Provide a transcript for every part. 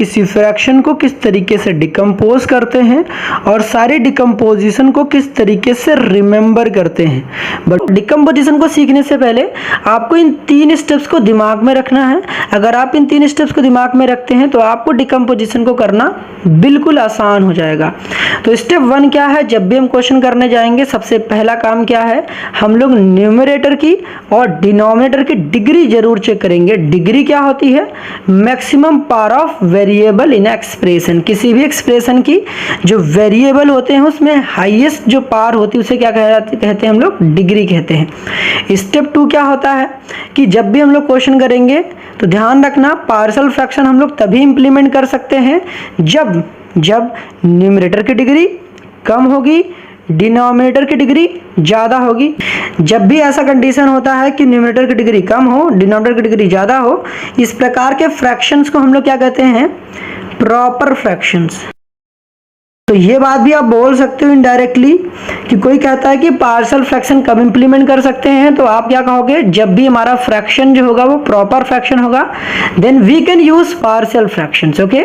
किसी फ्रैक्शन को किस तरीके से डिकम्पोज करते हैं और सारी डिकम्पोजिशन को किस तरीके से रिमेंबर करते हैं। बट डिकम्पोजिशन को सीखने से पहले आपको इन 3 स्टेप्स को दिमाग में रखना है। अगर आप इन 3 स्टेप्स को दिमाग में रखते हैं तो आपको डिकम्पोजिशन को करना बिल्कुल आसान हो जाएगा। तो स्टेप 1 क्या है, जब भी हम क्वेश्चन करने जाएंगे सबसे पहला काम क्या है, हम लोग न्यूमरेटर की और डिनोमिनेटर की डिग्री जरूर चेक करेंगे। डिग्री क्या होती है, maximum power of variable in expression. किसी भी एक्सप्रेशन की जो वेरिएबल होते हैं उसमें हाईएस्ट जो पावर होती है उसे क्या कहते हैं हम लोग, डिग्री कहते हैं। स्टेप 2 क्या होता है कि जब भी हम लोग क्वेश्चन करेंगे तो ध्यान रखना पार्शियल फ्रैक्शन हम लोग तभी इंप्लीमेंट कर सकते हैं जब न्यूमरेटर की डिग्री कम होगी, डिनोमिनेटर की डिग्री ज़्यादा होगी। जब भी ऐसा कंडीशन होता है कि न्यूमरेटर की डिग्री कम हो, डिनोमिनेटर की डिग्री ज़्यादा हो, इस प्रकार के फ्रैक्शंस को हम लोग क्या कहते हैं, प्रॉपर फ्रैक्शंस। तो ये बात भी आप बोल सकते हो इनडायरेक्टली कि कोई कहता है कि पार्शियल फ्रैक्शन कब इंप्लीमेंट कर सकते हैं, तो आप क्या कहोगे, जब भी हमारा फ्रैक्शन जो होगा वो प्रॉपर फ्रैक्शन होगा, then we can use partial fractions. Okay,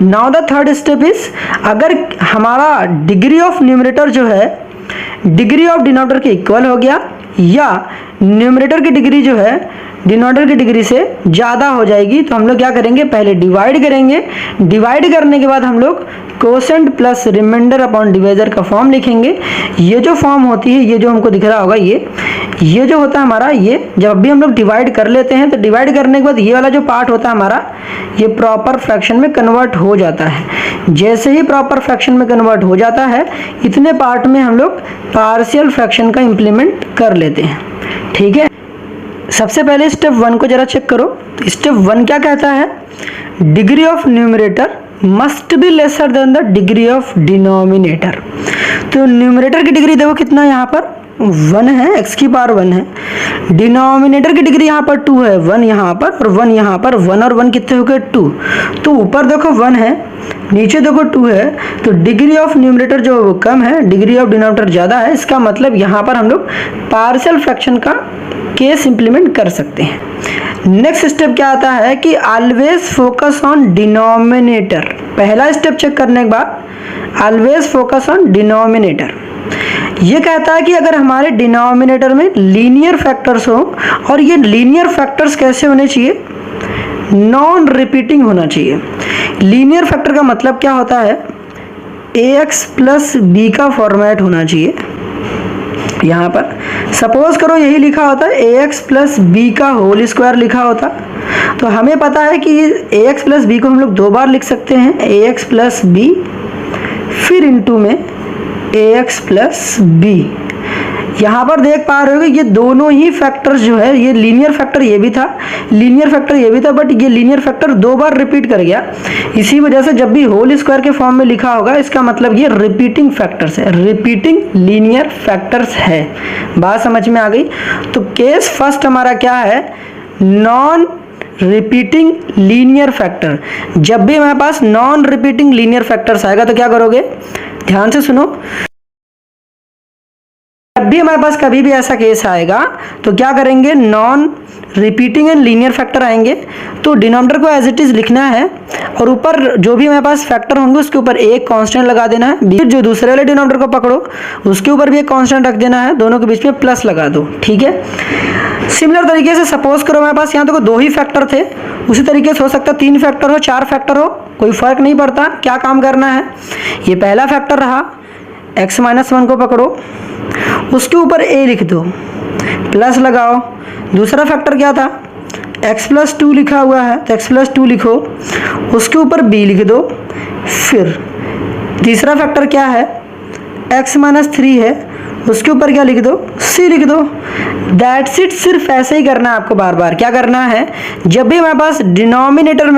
now the third step is, अगर हमारा डिग्री ऑफ न्यूमरेटर जो है डिग्री ऑफ डिनोमिनेटर के इक्वल हो गया या न्यूमरेटर की डिग्री जो है डिनोमिनेटर की डिग्री से ज़्यादा हो जाएगी, तो हम लोग क्या करेंगे, पहले डिवाइड करेंगे। डिवाइड करने के बाद हम लोग quotient plus remainder upon divisor का फॉर्म लिखेंगे। ये जो फॉर्म होती है, ये जो हमको दिख रहा होगा, ये जो होता है हमारा, ये जब भी हम लोग डिवाइड कर लेते हैं तो डिवाइड करने के बाद ये वाला जो पार्ट होता है हमारा, ये प्रॉपर फ्रैक्शन में कन्वर्ट हो जाता है। जैसे ही प्रॉपर फ्रैक्शन में कन्वर्ट हो जाता है, इतने पार्ट में हम लोग पार्शियल फ्रैक्शन का इंप्लीमेंट कर लेते हैं। ठीक है, सबसे पहले स्टेप 1 को जरा चेक करो। स्टेप 1 क्या कहता है, degree of numerator must be lesser than the degree of denominator. तो न्यूमरेटर की डिग्री देखो कितना यहाँ पर 1 है, x की पावर 1 है। डिनोमिनेटर की डिग्री यहाँ पर 2 है, 1 यहाँ पर और 1 यहाँ पर, 1 और 1 कितने हो गए 2। तो ऊपर देखो 1 है, नीचे देखो 2 है, तो डिग्री ऑफ न्यूमरेटर जो है वो कम है, डिग्री ऑफ डिनोमिनेटर ज़्यादा है। इसका मतलब यहाँ पर हम लोग पार्शियल फ्रैक्शन का केस इंप्लीमेंट कर सकते हैं। नेक्स्ट स्टेप क्या आता है कि ऑलवेज फोकस ऑन डिनोमिनेटर। पहला स्टेप चेक करने के बाद ऑलवेज फोकस ऑन डिनोमिनेटर। ये कहता है कि अगर हमारे डिनोमिनेटर में लीनियर फैक्टर्स हो, और ये लीनियर फैक्टर्स कैसे होने चाहिए, नॉन रिपीटिंग होना चाहिए। लीनियर फैक्टर का मतलब क्या होता है, ax प्लस बी का फॉर्मेट होना चाहिए। यहाँ पर सपोज करो यही लिखा होता है ax प्लस बी का होल स्क्वायर लिखा होता, तो हमें पता है कि ax प्लस बी को हम लोग 2 बार लिख सकते हैं, ax प्लस बी फिर इनटू में ax प्लस बी। यहाँ पर देख पा रहे हो कि ये दोनों ही फैक्टर्स जो है, ये लीनियर फैक्टर ये भी था, लीनियर फैक्टर ये भी था, बट ये लीनियर फैक्टर 2 बार रिपीट कर गया। इसी वजह से जब भी होल स्क्वायर के फॉर्म में लिखा होगा, इसका मतलब ये रिपीटिंग फैक्टर्स है, रिपीटिंग लीनियर फैक्टर्स है। बात समझ में आ गई। तो केस फर्स्ट हमारा क्या है, नॉन रिपीटिंग लीनियर फैक्टर। जब भी हमारे पास नॉन रिपीटिंग लीनियर फैक्टर्स आएगा तो क्या करोगे, ध्यान से सुनो, जब भी हमारे पास कभी भी ऐसा केस आएगा तो क्या करेंगे, non repeating and linear factor आएंगे तो डिनोमिनेटर को एज इट इज लिखना है, और ऊपर जो भी हमारे पास फैक्टर होंगे उसके ऊपर एक कांस्टेंट लगा देना है। फिर जो दूसरे वाले डिनोमिनेटर को पकड़ो उसके ऊपर भी एक कांस्टेंट रख देना है, दोनों के बीच में प्लस लगा दो। ठीक है, सिमिलर तरीके से सपोज करो हमारे पास यहाँ तो 2 ही फैक्टर थे, उसी तरीके से हो सकता है 3 फैक्टर हो, 4 फैक्टर हो, कोई फर्क नहीं पड़ता। क्या काम करना है, ये पहला फैक्टर रहा, x माइनस 1 को पकड़ो, उसके ऊपर a लिख दो, प्लस लगाओ। दूसरा फैक्टर क्या था, x प्लस 2 लिखा हुआ है तो x प्लस 2 लिखो, उसके ऊपर b लिख दो। फिर तीसरा फैक्टर क्या है, x माइनस 3 है, उसके ऊपर क्या लिख दो, c लिख दो। That's it. सिर्फ ऐसे ही करना है आपको, बार बार क्या करना है, जब भी हमारे पास डिनोमिनेटर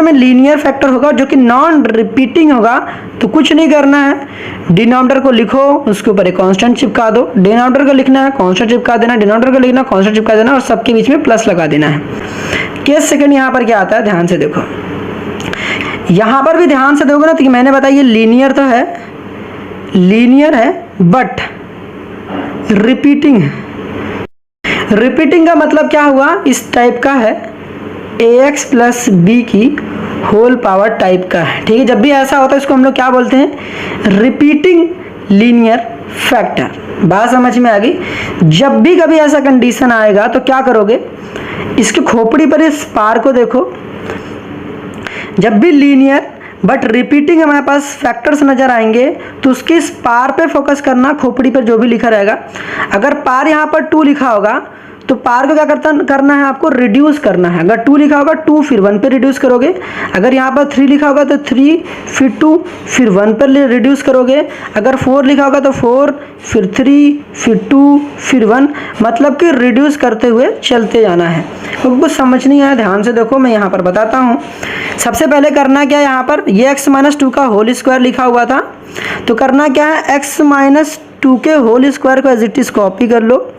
में लीनियर फैक्टर होगा जो कि नॉन रिपीटिंग होगा तो कुछ नहीं करना है, डिनोमिनेटर को लिखो, उसके ऊपर एक कांस्टेंट चिपका दो। डिनोमिनेटर को लिखना है, कांस्टेंट चिपका देना, डिनोमिनेटर को लिखना, कांस्टेंट चिपका देना, और सबके बीच में प्लस लगा देना है। केस सेकंड यहाँ पर क्या आता है, ध्यान से देखो, यहाँ पर भी ध्यान से देखोगे ना तो मैंने बताया ये लीनियर तो है, लीनियर है बट रिपीटिंग है। रिपीटिंग का मतलब क्या हुआ, इस टाइप का है, ax प्लस बी की होल पावर टाइप का है। ठीक है, जब भी ऐसा होता है इसको हम लोग क्या बोलते हैं, रिपीटिंग लीनियर फैक्टर। बात समझ में आ गई। जब भी कभी ऐसा कंडीशन आएगा तो क्या करोगे, इसके खोपड़ी पर इस पार को देखो, जब भी लीनियर बट रिपीटिंग हमारे पास फैक्टर्स नजर आएंगे तो उसके इस पार पे फोकस करना, खोपड़ी पर जो भी लिखा रहेगा। अगर पार यहाँ पर 2 लिखा होगा तो पार को क्या करना है, आपको रिड्यूस करना है। अगर 2 लिखा होगा 2 फिर 1 पे रिड्यूस करोगे। अगर यहाँ पर 3 लिखा होगा तो 3 फिर 2 फिर 1 पर रिड्यूस करोगे। अगर 4 लिखा होगा तो 4 फिर 3 फिर 2 फिर 1, मतलब कि रिड्यूस करते हुए चलते जाना है। तो कुछ समझ नहीं आया, ध्यान से देखो, मैं यहाँ पर बताता हूँ। सबसे पहले करना क्या है, यहाँ पर ये x माइनस 2 का होल स्क्वायर लिखा हुआ था, तो करना क्या है, x माइनस 2 के होल स्क्वायर को एज इट इज कॉपी कर लो,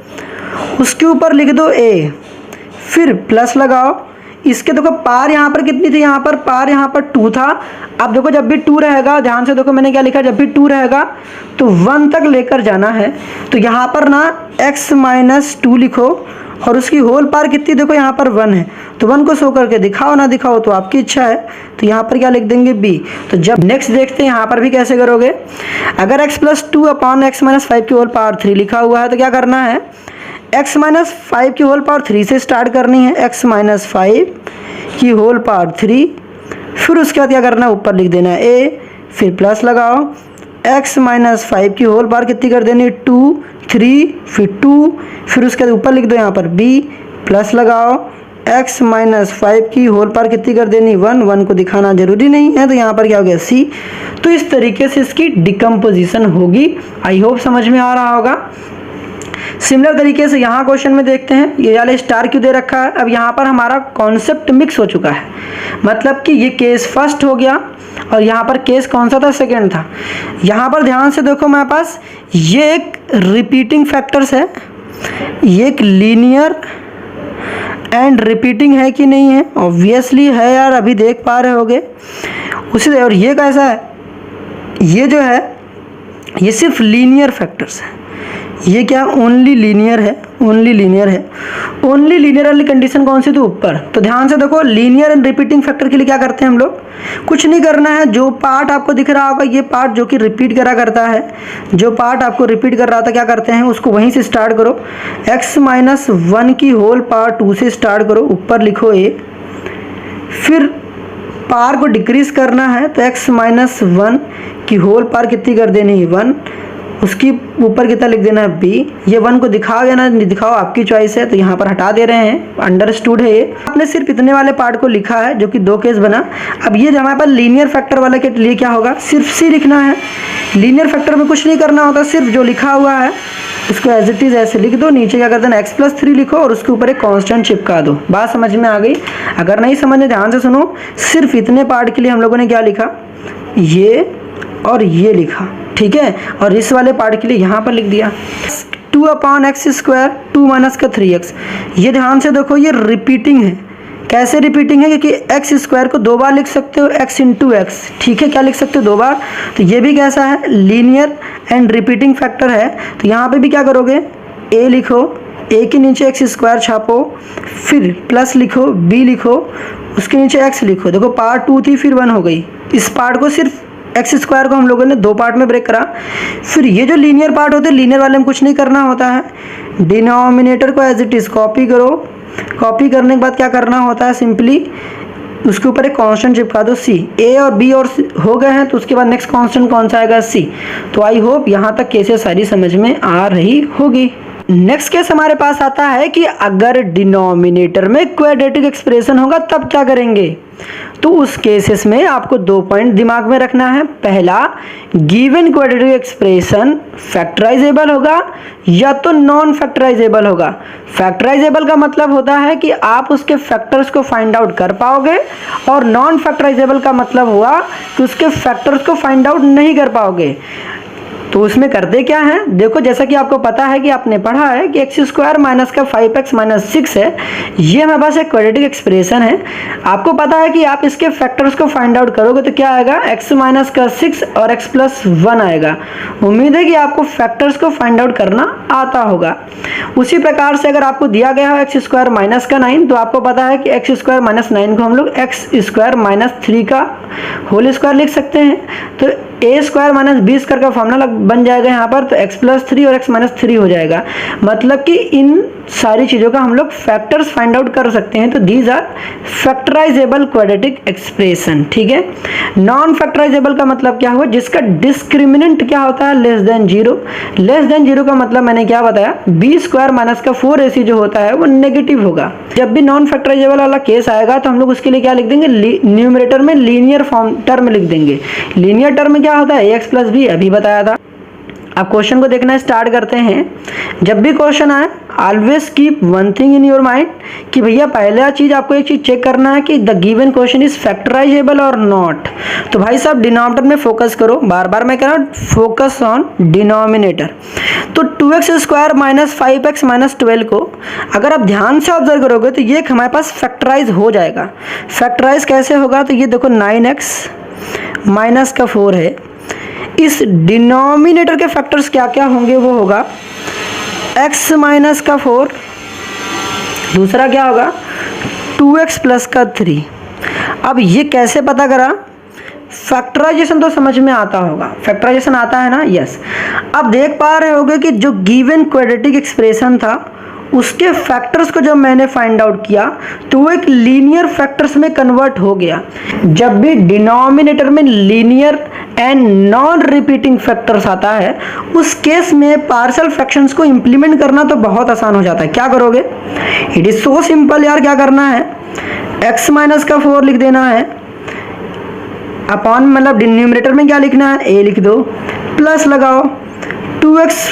उसके ऊपर लिख दो a, फिर प्लस लगाओ। इसके देखो पार यहाँ पर कितनी थी, यहाँ पर पार यहाँ पर 2 था। अब देखो जब भी 2 रहेगा, ध्यान से देखो मैंने क्या लिखा, जब भी 2 रहेगा तो 1 तक लेकर जाना है। तो यहाँ पर ना x माइनस 2 लिखो और उसकी होल पार कितनी, देखो यहाँ पर 1 है, तो 1 को शो करके दिखाओ ना दिखाओ तो आपकी इच्छा है। तो यहाँ पर क्या लिख देंगे, b। तो जब नेक्स्ट देखते हैं यहाँ पर भी कैसे करोगे। अगर x plus 2 upon x minus 5 की होल पावर 3 लिखा हुआ है तो क्या करना है, x माइनस 5 की होल पावर 3 से स्टार्ट करनी है, x माइनस 5 की होल पावर 3, फिर उसके बाद क्या करना है, ऊपर लिख देना है a, फिर प्लस लगाओ। x माइनस 5 की होल पावर कितनी कर देनी, 2 3 फिर 2, फिर उसके बाद ऊपर लिख दो यहाँ पर b, प्लस लगाओ। x माइनस 5 की होल पावर कितनी कर देनी, 1, 1 को दिखाना जरूरी नहीं है, तो यहाँ पर क्या हो गया c। तो इस तरीके से इसकी डिकम्पोजिशन होगी। आई होप समझ में आ रहा होगा। सिमिलर तरीके से यहाँ क्वेश्चन में देखते हैं, ये वाला स्टार क्यों दे रखा है। अब यहाँ पर हमारा कॉन्सेप्ट मिक्स हो चुका है, मतलब कि ये केस फर्स्ट हो गया और यहाँ पर केस कौन सा था, सेकंड था। यहाँ पर ध्यान से देखो मेरे पास ये एक रिपीटिंग फैक्टर्स है, ये एक लीनियर एंड रिपीटिंग है कि नहीं है, ऑब्वियसली है यार, अभी देख पा रहे होगे उसी। और ये कैसा है, ये जो है ये सिर्फ लीनियर फैक्टर्स है, ये क्या ओनली लीनियर है, ओनली लीनियर है। ओनली लीनियर वाली कंडीशन कौन सी थी, ऊपर। तो ध्यान से देखो, लीनियर एंड रिपीटिंग फैक्टर के लिए क्या करते हैं हम लोग, कुछ नहीं करना है। जो पार्ट आपको दिख रहा होगा, ये पार्ट जो कि रिपीट करा करता है, जो पार्ट आपको रिपीट कर रहा था, क्या करते हैं उसको वहीं से स्टार्ट करो। x माइनस 1 की होल पावर 2 से स्टार्ट करो, ऊपर लिखो a, फिर पावर को डिक्रीज करना है तो x माइनस 1 की होल पावर कितनी कर देनी है, 1, उसकी ऊपर कितना लिख देना है b। ये 1 को दिखाओ या ना दिखाओ आपकी चॉइस है, तो यहाँ पर हटा दे रहे हैं, अंडरस्टूड है ये। आपने सिर्फ इतने वाले पार्ट को लिखा है जो कि 2 केस बना। अब ये जो हमारे पास लीनियर फैक्टर वाला के लिए क्या होगा, सिर्फ c लिखना है। लीनियर फैक्टर में कुछ नहीं करना होता, सिर्फ जो लिखा हुआ है उसको एज इट इज ऐसे लिख दो, नीचे क्या कर देना x प्लस 3 लिखो और उसके ऊपर एक कांस्टेंट चिपका दो। बात समझ में आ गई। अगर नहीं समझे ध्यान से सुनो, सिर्फ इतने पार्ट के लिए हम लोगों ने क्या लिखा, ये और ये लिखा, ठीक है। और इस वाले पार्ट के लिए यहाँ पर लिख दिया 2 अपॉन एक्स स्क्वायर 2 माइनस का 3x। ये ध्यान से देखो, ये रिपीटिंग है। कैसे रिपीटिंग है, क्योंकि एक्स स्क्वायर को 2 बार लिख सकते हो, x इंटू एक्स, ठीक है, क्या लिख सकते हो 2 बार। तो ये भी कैसा है, लीनियर एंड रिपीटिंग फैक्टर है। तो यहाँ पे भी क्या करोगे, a लिखो, a के नीचे एक्स स्क्वायर छापो, फिर प्लस लिखो, b लिखो, उसके नीचे x लिखो। देखो पार्ट 2 थी, फिर 1 हो गई। इस पार्ट को सिर्फ एक्स स्क्वायर को हम लोगों ने 2 पार्ट में ब्रेक करा। फिर ये जो लीनियर पार्ट होते हैं, लीनियर वाले में कुछ नहीं करना होता है, डिनोमिनेटर को एज इट इज कॉपी करो। कॉपी करने के बाद क्या करना होता है, सिंपली उसके ऊपर एक कांस्टेंट चिपका दो c। a और b और हो गए हैं, तो उसके बाद नेक्स्ट कांस्टेंट कौन सा आएगा, c। तो आई होप यहाँ तक केसेस सारी समझ में आ रही होगी। नेक्स्ट केस हमारे पास आता है कि अगर डिनोमिनेटर में क्वाड्रेटिक एक्सप्रेशन होगा तब क्या करेंगे। तो उस केसेस में आपको 2 पॉइंट दिमाग में रखना है। पहला, गिवन क्वाड्रेटिक एक्सप्रेशन फैक्टराइजेबल होगा या तो नॉन फैक्टराइजेबल होगा। फैक्टराइजेबल का मतलब होता है कि आप उसके फैक्टर्स को फाइंड आउट कर पाओगे, और नॉन फैक्टराइजेबल का मतलब हुआ कि उसके फैक्टर्स को फाइंड आउट नहीं कर पाओगे। तो उसमें करते क्या है, देखो जैसा कि आपको पता है कि आपने पढ़ा है कि एक्स स्क्वायर माइनस का 5x माइनस 6 है, ये हमारे पास एक क्वाड्रेटिक एक्सप्रेशन है। आपको पता है कि आप इसके फैक्टर्स को फाइंड आउट करोगे तो क्या आएगा, x माइनस का 6 और x प्लस 1 आएगा। उम्मीद है कि आपको फैक्टर्स को फाइंड आउट करना आता होगा। उसी प्रकार से अगर आपको दिया गया है एक्स स्क्वायर माइनस का 9, तो आपको पता है कि एक्स स्क्वायर माइनस 9 को हम लोग एक्स स्क्वायर माइनस 3 का होल स्क्वायर लिख सकते हैं। तो ए स्क्वायर माइनस बी स्क्वायर का फॉर्मूला बन जाएगा यहाँ पर, तो एक्स प्लस 3 और एक्स माइनस 3 हो जाएगा। मतलब कि इन सारी चीज़ों का हम लोग फैक्टर्स फाइंड आउट कर सकते हैं। तो these are factorisable quadratic expression. ठीक है, नॉन फैक्टराइजेबल का मतलब क्या हुआ, जिसका डिस्क्रिमिनेंट क्या होता है, less than zero. Less than zero का मतलब मैंने क्या बताया, बी स्क्वायर माइनस का 4ac जो होता है वो नेगेटिव होगा। जब भी नॉन फैक्टराइजेबल वाला केस आएगा तो हम लोग उसके लिए क्या लिख देंगे, न्यूमरेटर में लीनियर फॉर्म टर्म लिख देंगे। लीनियर टर्म क्या होता है, ax प्लस बी, अभी बताया था। अब क्वेश्चन को देखना स्टार्ट करते हैं। जब भी क्वेश्चन आए always keep one thing in your mind कि भैया पहला चीज आपको एक चीज चेक करना है कि the given question is factorisable और नॉट। तो भाई साहब डिनोमिनेटर में फोकस करो, बार बार मैं कह रहा हूँ फोकस ऑन डिनोमिनेटर। तो 2x square minus 5x minus 12 को अगर आप ध्यान से ऑब्जर्व करोगे तो ये हमारे पास फैक्टराइज हो जाएगा। फैक्टराइज कैसे होगा, तो ये देखो 9x माइनस का 4 है। इस डिनोमिनेटर के फैक्टर्स क्या क्या होंगे, वो होगा x माइनस का 4, दूसरा क्या होगा 2x प्लस का 3। अब ये कैसे पता करा, फैक्टराइजेशन तो समझ में आता होगा, फैक्टराइजेशन आता है ना, यस। अब देख पा रहे होगे कि जो गिवन क्वाड्रेटिक एक्सप्रेशन था उसके फैक्टर्स को जब मैंने फाइंड आउट किया तो वो एक लीनियर फैक्टर्स में कन्वर्ट हो गया। जब भी डिनोमिनेटर में linear and non repeating factors आता है उस केस में पार्शियल फ्रैक्शंस को इंप्लीमेंट करना तो बहुत आसान हो जाता है। क्या करोगे, इट इज सो सिंपल यार। क्या करना है, x माइनस का 4 लिख देना है अपॉन, मतलब डिनोमिनेटर में क्या लिखना है, a लिख दो, प्लस लगाओ 2x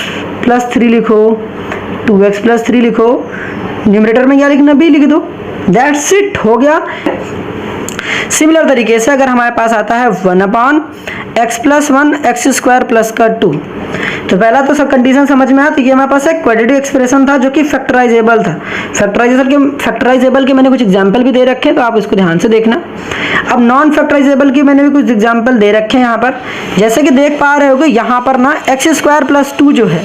प्लस 3 लिखो, 2x प्लस 3 लिखो, न्यूमरेटर में क्या लिखना, b लिख दो, दैट्स इट, हो गया। सिमिलर तरीके से अगर हमारे पास आता है 1 upon x plus 1 x square plus का 2, तो पहला तो सब कंडीशन समझ में आया। तो ये हमारे पास एक क्वाड्रेटिक एक्सप्रेशन था जो कि फैक्टराइजेबल था। फैक्टराइजेबल के मैंने कुछ एग्जांपल भी दे रखे हैं, तो आप इसको ध्यान से देखना। अब नॉन फैक्टराइजेबल की मैंने भी कुछ एग्जांपल दे रखे हैं यहाँ पर। जैसे कि देख पा रहे होगे यहाँ पर ना एक्स स्क्वायर प्लस 2 जो है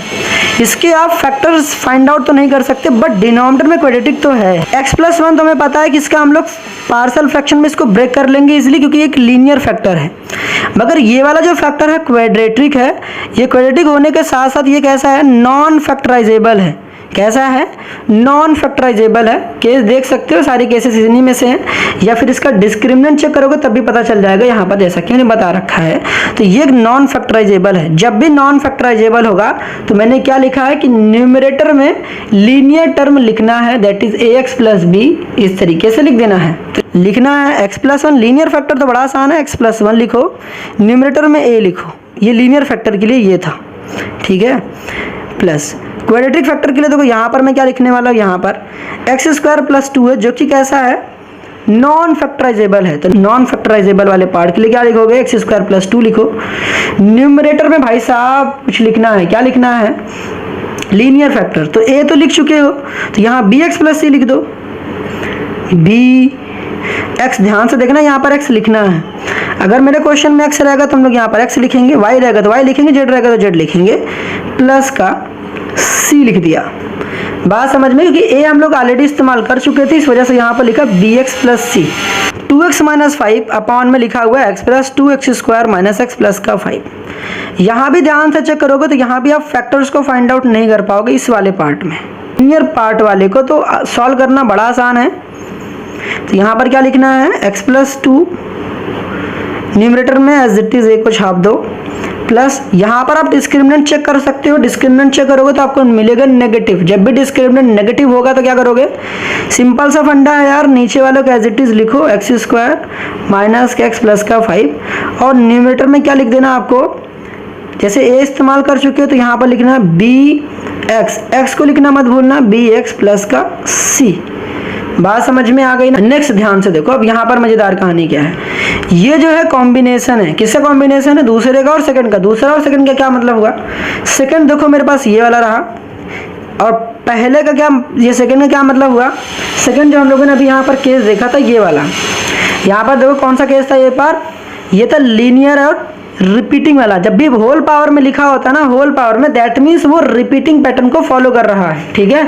इसके आप फैक्टर्स फाइंड आउट तो नहीं कर सकते, बट डिनोमिनेटर में क्वाड्रेटिक तो है। एक्स प्लस 1 तो हमें पता है कि इसका हम लोग पार्शियल फ्रैक्शन में इसको ब्रेक कर लेंगे इजीली, क्योंकि एक लीनियर फैक्टर है। मगर ये वाला जो फैक्टर है क्वाड्रेटिक है, ये क्वाड्रेटिक होने के साथ साथ ये कैसा है, नॉन फैक्टराइजेबल है। कैसा है, नॉन फैक्टराइजेबल है। केस देख सकते हो, सारे केसेस इन्हीं में से हैं, या फिर इसका डिस्क्रिमिनेंट चेक करोगे तब भी पता चल जाएगा यहाँ पर, जैसा कि मैंने बता रखा है। तो ये नॉन फैक्टराइजेबल है। जब भी नॉन फैक्टराइजेबल होगा तो मैंने क्या लिखा है कि न्यूमरेटर में लीनियर टर्म लिखना है, that is ax plus b, इस तरीके से लिख देना है। तो लिखना है x प्लस 1, लीनियर फैक्टर तो बड़ा आसान है, x प्लस 1 लिखो, न्यूमरेटर में a लिखो, ये लीनियर फैक्टर के लिए ये था, ठीक है। प्लस क्वाड्रेटिक फैक्टर के लिए देखो यहाँ पर मैं क्या लिखने वाला हूँ, यहाँ पर एक्स स्क्वायर प्लस 2 है जो कि कैसा है, नॉन फैक्टराइजेबल है। तो नॉन फैक्टराइजेबल वाले पार्ट के लिए क्या लिखोगे, एक्स स्क्वायर प्लस 2 लिखो। न्यूमरेटर में भाई साहब कुछ लिखना है, क्या लिखना है, लीनियर फैक्टर। तो ए तो लिख चुके हो, तो यहाँ बी एक्स प्लस सी लिख दो, बी एक्स, ध्यान से देखना यहाँ पर एक्स लिखना है। अगर मेरे क्वेश्चन में एक्स रहेगा तो हम लोग यहाँ पर एक्स लिखेंगे, वाई रहेगा तो वाई लिखेंगे, जेड रहेगा तो जेड लिखेंगे, प्लस का सी लिख दिया। बात समझ में, क्योंकि ए हम लोग ऑलरेडी इस्तेमाल कर चुके थे, इस वजह से यहाँ पर लिखा बी एक्स प्लस सी। 2x माइनस 5 अपॉन में लिखा हुआ है x plus 2x square minus x plus का 5। यहाँ भी ध्यान से चेक करोगे तो यहाँ भी आप फैक्टर्स को फाइंड आउट नहीं कर पाओगे इस वाले पार्ट में। लीनियर पार्ट वाले को तो सॉल्व करना बड़ा आसान है। तो यहाँ पर क्या लिखना है, एक्स प्लस 2, न्यूमरेटर में एज इट इज ए को छाप दो, प्लस यहाँ पर आप डिस्क्रिमिनेंट चेक कर सकते हो। डिस्क्रिमिनेंट चेक करोगे तो आपको मिलेगा नेगेटिव। जब भी डिस्क्रिमिनेंट नेगेटिव होगा तो क्या करोगे, सिंपल सा फंडा है यार, नीचे वालों को एज इट इज लिखो, x square minus x plus का 5, और न्यूमरेटर में क्या लिख देना आपको, जैसे ए इस्तेमाल कर चुके हो तो यहाँ पर लिखना है बी एक्स, एक्स को लिखना मत भूलना, बी एक्स प्लस का सी। बात समझ में आ गई ना। नेक्स्ट ध्यान से देखो, अब यहाँ पर मजेदार कहानी क्या है, ये जो है कॉम्बिनेशन है, किसका कॉम्बिनेशन है, दूसरे का और सेकंड का। दूसरा और सेकंड का क्या मतलब हुआ, सेकंड देखो मेरे पास ये वाला रहा और पहले का क्या, ये सेकंड का क्या मतलब हुआ। सेकंड जो हम लोगों ने अभी यहाँ पर केस देखा था ये वाला, यहाँ पर देखो कौन सा केस था ये पर, ये था लीनियर और रिपीटिंग वाला। जब भी होल पावर में लिखा होता है ना, होल पावर में, दैट मीन्स वो रिपीटिंग पैटर्न को फॉलो कर रहा है, ठीक है।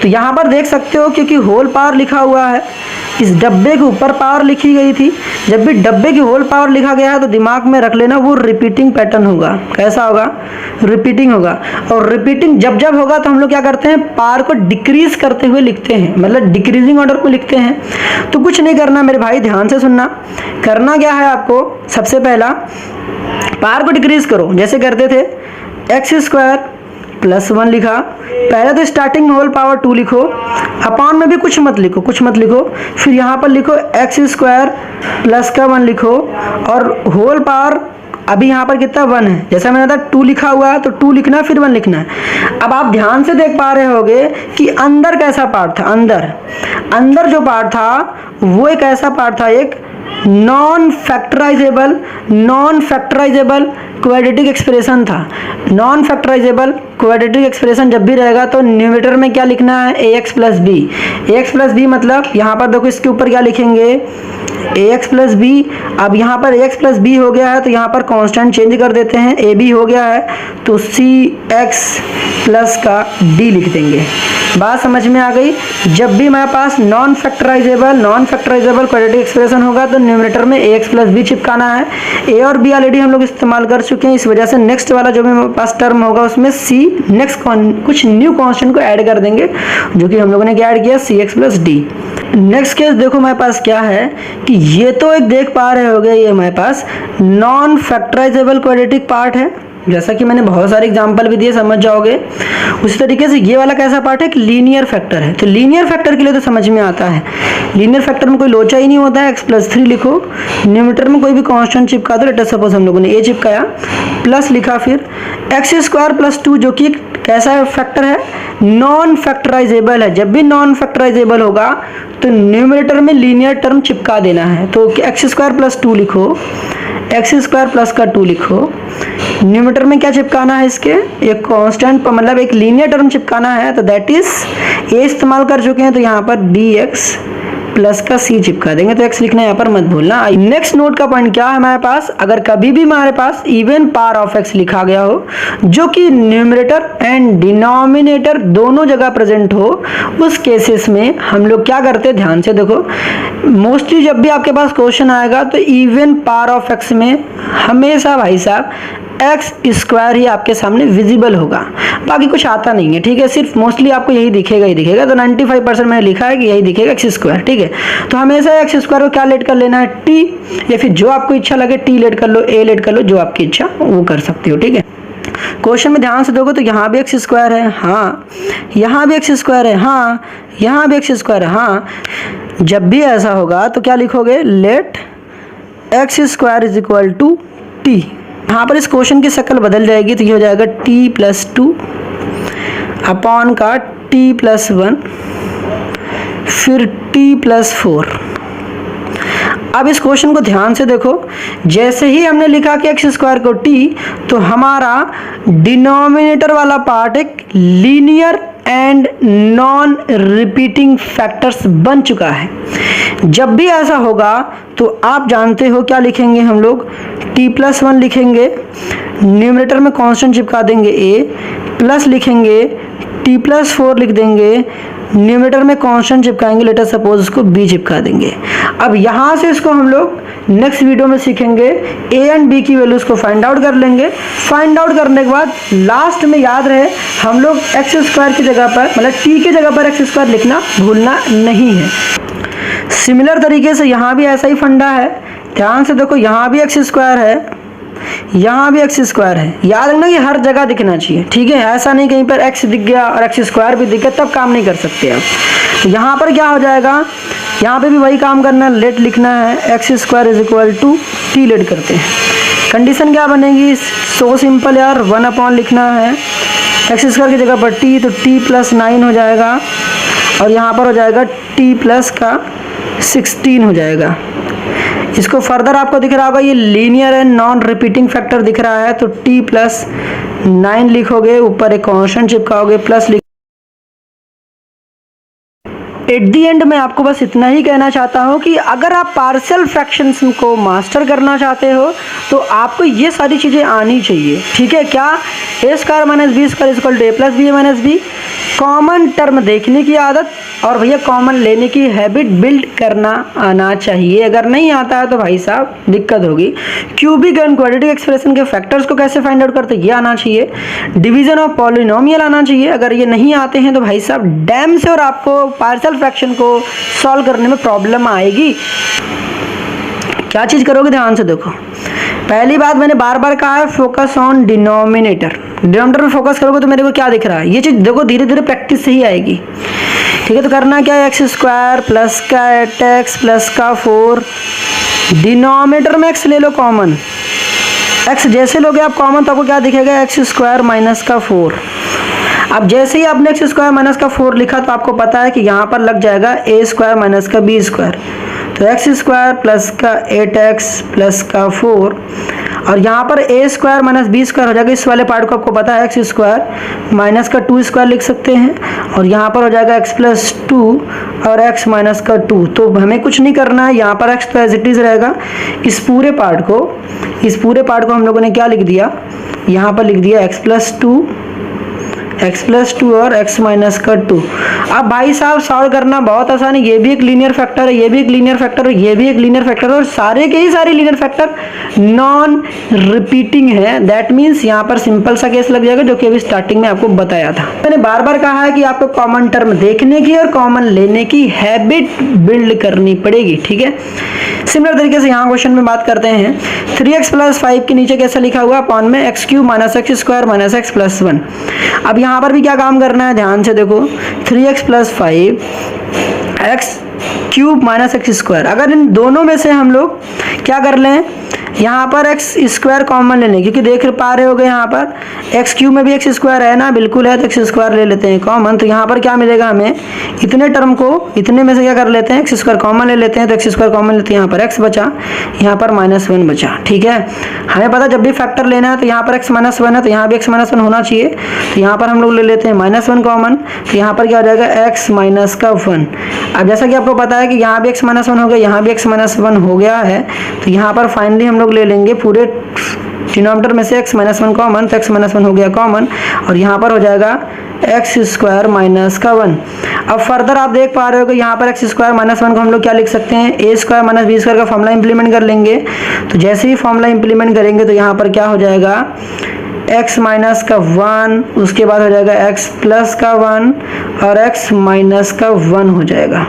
तो यहाँ पर देख सकते हो क्योंकि होल पावर लिखा हुआ है, इस डब्बे के ऊपर पावर लिखी गई थी। जब भी डब्बे की होल पावर लिखा गया है तो दिमाग में रख लेना वो रिपीटिंग पैटर्न होगा। कैसा होगा, रिपीटिंग होगा। और रिपीटिंग जब जब होगा तो हम लोग क्या करते हैं, पावर को डिक्रीज करते हुए लिखते हैं, मतलब डिक्रीजिंग ऑर्डर को लिखते हैं। तो कुछ नहीं करना मेरे भाई, ध्यान से सुनना। करना क्या है आपको, सबसे पहला पावर को डिक्रीज करो, जैसे करते थे एक्स स्क्वायर प्लस 1 लिखा, पहले तो स्टार्टिंग होल पावर 2 लिखो, अपॉन में भी कुछ मत लिखो, कुछ मत लिखो, फिर यहाँ पर लिखो एक्स स्क्वायर प्लस का 1 लिखो और होल पावर अभी यहाँ पर कितना 1 है, जैसा मैंने बताया 2 लिखा हुआ है तो 2 लिखना है फिर 1 लिखना है। अब आप ध्यान से देख पा रहे होगे कि अंदर कैसा पार्ट था, अंदर जो पार्ट था वो एक ऐसा पार्ट था, एक नॉन फैक्टराइजेबल क्वाड्रेटिक एक्सप्रेशन था। नॉन फैक्टराइजेबल क्वाड्रेटिक एक्सप्रेशन जब भी रहेगा तो न्यूमरेटर में क्या लिखना है, ax plus b. ax plus b मतलब यहाँ पर देखो इसके ऊपर क्या लिखेंगे, ax प्लस बी। अब यहाँ पर ax प्लस बी हो गया है तो यहाँ पर कांस्टेंट चेंज कर देते हैं, ab हो गया है तो cx प्लस का d लिख देंगे। बात समझ में आ गई। जब भी हमारे पास नॉन फैक्टराइजेबल क्वाड्रेटिक एक्सप्रेशन होगा तो न्यूमरेटर में ax प्लस बी चिपकाना है। a और b ऑलरेडी हम लोग इस्तेमाल कर चुके हैं, इस वजह से नेक्स्ट वाला जो भी हमारे पास टर्म होगा उसमें c नेक्स्ट कुछ न्यू कांस्टेंट को ऐड कर देंगे, जो कि हम लोगों ने क्या ऐड किया, cx plus D. Next case देखो हमारे पास क्या है कि ये तो एक देख पा रहे होगे, ये हमारे पास नॉन फैक्टराइजेबल क्वाड्रेटिक पार्ट है, जैसा कि मैंने बहुत सारे एग्जांपल भी दिए, समझ जाओगे। उसी तरीके से ये वाला कैसा पार्ट है, एक लीनियर फैक्टर है। तो लीनियर फैक्टर के लिए तो समझ में आता है, लीनियर फैक्टर में कोई लोचा ही नहीं होता है। x प्लस 3 लिखो, न्यूमरेटर में कोई भी कांस्टेंट चिपका दो, लेट अस सपोज हम लोगों ने a चिपकाया, प्लस लिखा, फिर एक्स स्क्वायर प्लस 2 जो कि कैसा फैक्टर है, नॉन फैक्टराइजेबल है। जब भी नॉन फैक्टराइजेबल होगा तो न्यूमरेटर में लीनियर टर्म चिपका देना है। तो एक्स स्क्वायर प्लस 2 लिखो, एक्स स्क्वायर प्लस का 2 लिखो, न्यूमरेटर में क्या चिपकाना है, इसके एक कांस्टेंट मतलब एक लीनियर टर्म चिपकाना है, तो दैट इज ए इस्तेमाल कर चुके हैं तो यहाँ पर बी एक्स प्लस का सी चिपका देंगे, तो एक्स लिखना यहाँ पर मत भूलना। नेक्स्ट नोट का पॉइंट क्या है हमारे पास, अगर कभी भी हमारे पास इवन पावर ऑफ एक्स लिखा गया हो जो कि न्यूमरेटर एंड डिनोमिनेटर दोनों जगह प्रेजेंट हो, उस केसेस में हम लोग क्या करते हैं, ध्यान से देखो। मोस्टली जब भी आपके पास क्वेश्चन आएगा तो इवन पावर ऑफ एक्स में हमेशा भाई साहब एक्स स्क्वायर ही आपके सामने विजिबल होगा, बाकी कुछ आता नहीं है, ठीक है। सिर्फ मोस्टली आपको यही दिखेगा ही दिखेगा। तो 95% मैंने लिखा है कि यही दिखेगा, एक्स स्क्वायर, ठीक है। तो हमेशा एक्स स्क्वायर को क्या लेट कर लेना है, टी, या फिर जो आपको इच्छा लगे टी लेट कर लो, ए लेट कर लो, जो आपकी इच्छा वो कर सकते हो, ठीक है। क्वेश्चन में ध्यान से देखो तो यहाँ भी एक्स स्क्वायर है, हाँ, यहाँ भी एक्स स्क्वायर है, हाँ, यहाँ भी एक्स स्क्वायर है, हाँ। जब भी ऐसा होगा तो क्या लिखोगे, let x square is equal to t. यहाँ पर इस क्वेश्चन की शक्ल बदल जाएगी तो ये हो जाएगा t प्लस 2 अपॉन का t प्लस 1 फिर t प्लस 4। अब इस क्वेश्चन को ध्यान से देखो, जैसे ही हमने लिखा कि एक्स स्क्वायर को t, तो हमारा डिनोमिनेटर वाला पार्ट एक linear and non repeating factors बन चुका है। जब भी ऐसा होगा तो आप जानते हो क्या लिखेंगे हम लोग, t प्लस 1 लिखेंगे, न्यूमरेटर में कांस्टेंट चिपका देंगे a, प्लस लिखेंगे, t प्लस 4 लिख देंगे, न्यूमरेटर में कांस्टेंट चिपकाएंगे, लेट अस सपोज उसको b चिपका देंगे। अब यहाँ से इसको हम लोग नेक्स्ट वीडियो में सीखेंगे, a एंड b की वैल्यूज को फाइंड आउट कर लेंगे। फाइंड आउट करने के बाद लास्ट में याद रहे हम लोग एक्स स्क्वायर की जगह पर, मतलब t की जगह पर एक्स स्क्वायर लिखना भूलना नहीं है। सिमिलर तरीके से यहाँ भी ऐसा ही फंडा है, ध्यान से देखो, यहाँ भी एक्स स्क्वायर है, यहाँ भी एक्स स्क्वायर है। याद रखना कि हर जगह दिखना चाहिए, ठीक है। ऐसा नहीं कहीं पर एक्स दिख गया और एक्स स्क्वायर भी दिख गया, तब काम नहीं कर सकते आप। तो यहाँ पर क्या हो जाएगा, यहाँ पे भी वही काम करना है, लेट लिखना है, x square is equal to t let करते हैं। कंडीशन क्या बनेगी, सो सिंपल यार, 1 अपॉन लिखना है, एक्स स्क्वायर की जगह पर टी, तो टी प्लस 9 हो जाएगा और यहाँ पर हो जाएगा टी प्लस का 16 हो जाएगा। इसको फर्दर आपको दिख रहा होगा ये linear and non repeating factor दिख रहा है, तो t प्लस 9 लिखोगे, ऊपर एक कांस्टेंट चिपकाओगे, प्लस एट दी एंड मैं आपको बस इतना ही कहना चाहता हूँ कि अगर आप पार्शियल फ्रैक्शंस को मास्टर करना चाहते हो तो आपको ये सारी चीज़ें आनी चाहिए, ठीक है। क्या? A square minus B square equal to A plus B minus B, common term देखने की आदत और भैया कॉमन लेने की हैबिट बिल्ड करना आना चाहिए। अगर नहीं आता है तो भाई साहब दिक्कत होगी। क्यूबिक एंड क्वाड्रेटिक एक्सप्रेशन के फैक्टर्स को कैसे फाइंड आउट करते हैं ये आना चाहिए। डिवीजन ऑफ पॉलिनोमियल आना चाहिए। अगर ये नहीं आते हैं तो भाई साहब डैम से और आपको पार्शियल फ्रैक्शन को सॉल्व करने में प्रॉब्लम आएगी। क्या चीज़ करोगे ध्यान से देखो। पहली बात मैंने बार बार कहा है, फोकस ऑन डिनोमिनेटर। डिनोमिनेटर में फोकस करोगे तो मेरे को क्या दिख रहा है, ये चीज़ देखो धीरे धीरे प्रैक्टिस से ही आएगी, ठीक है। तो करना क्या है, एक्स स्क्वायर प्लस का 8x प्लस का 4, डिनोमिनेटर में x ले लो कॉमन। x जैसे लोगे आप कॉमन तो आपको क्या दिखेगा, एक्स स्क्वायर माइनस का 4। अब जैसे ही आपने एक्स स्क्वायर माइनस का 4 लिखा तो आपको पता है कि यहाँ पर लग जाएगा ए स्क्वायर माइनस का बी स्क्वायर, तो एक्स स्क्वायर प्लस का 8x प्लस का 4 और यहाँ पर ए स्क्वायर माइनस बी स्क्वायर हो जाएगा। इस वाले पार्ट को आपको पता है एक्स स्क्वायर माइनस का 2 स्क्वायर लिख सकते हैं और यहाँ पर हो जाएगा x प्लस 2 और x माइनस का 2। तो हमें कुछ नहीं करना है, यहाँ पर x तो एज इट इज रहेगा। इस पूरे पार्ट को हम लोगों ने क्या लिख दिया, यहाँ पर लिख दिया x प्लस 2 और x माइनस का 2। अब भाई साहब सॉल्व करना बहुत आसान है। ये भी एक लीनियर फैक्टर है, ये भी एक लीनियर फैक्टर है, ये भी एक लीनियर फैक्टर है और सारे के ही सारे लीनियर फैक्टर नॉन रिपीटिंग है। दैट मीन्स यहाँ पर सिंपल सा केस लग जाएगा जो कि अभी स्टार्टिंग में आपको बताया था। मैंने बार बार कहा है कि आपको कॉमन टर्म देखने की और कॉमन लेने की हैबिट बिल्ड करनी पड़ेगी, ठीक है। सिमिलर तरीके से यहाँ क्वेश्चन में बात करते हैं। 3x प्लस 5 के नीचे कैसा लिखा हुआ अपॉन में x cube minus x square minus x plus 1। अब यहाँ पर भी क्या काम करना है, ध्यान से देखो। 3x plus 5 x cube minus x square, अगर इन दोनों में से हम लोग क्या कर लें, यहाँ पर एक्स स्क्वायर कॉमन ले लें, क्योंकि देख पा रहे होगे यहाँ पर एक्स क्यूब में भी एक्स स्क्वायर है ना, बिल्कुल है, तो एक्स स्क्वायर ले लेते हैं कॉमन। तो यहाँ पर क्या मिलेगा हमें, इतने टर्म को इतने में से क्या कर लेते हैं, एक्स स्क्वायर कॉमन ले लेते हैं, तो एक्स स्क्वायर कॉमन लेते हैं, यहाँ पर एक्स बचा, यहाँ पर -1 बचा, ठीक है। हमें पता जब भी फैक्टर लेना है तो यहाँ पर एक्स -1 है तो यहाँ भी एक्स -1 होना चाहिए, तो यहाँ पर हम लोग ले लेते हैं -1 कॉमन, तो यहाँ पर क्या हो जाएगा एक्स माइनस का 1। अब जैसा कि आपको पता है कि यहाँ भी एक्स -1 हो गया, यहाँ भी एक्स -1 हो गया है, तो यहाँ पर फाइनली हम लोग ले लेंगे पूरे डिनोमिनेटर में से x -1 कॉमन, तो x -1 हो गया कॉमन और यहाँ पर हो जाएगा एक्स स्क्वायर माइनस का 1। अब फर्दर आप देख पा रहे हो कि यहाँ पर एक्स स्क्वायर माइनस 1 को हम लोग क्या लिख सकते हैं, ए स्क्वायर माइनस बी स्क्वायर का फॉर्मूला इंप्लीमेंट कर लेंगे। तो जैसे ही फॉर्मूला इंप्लीमेंट करेंगे तो यहाँ पर क्या हो जाएगा, x माइनस का 1, उसके बाद हो जाएगा x प्लस का 1 और x माइनस का 1 हो जाएगा।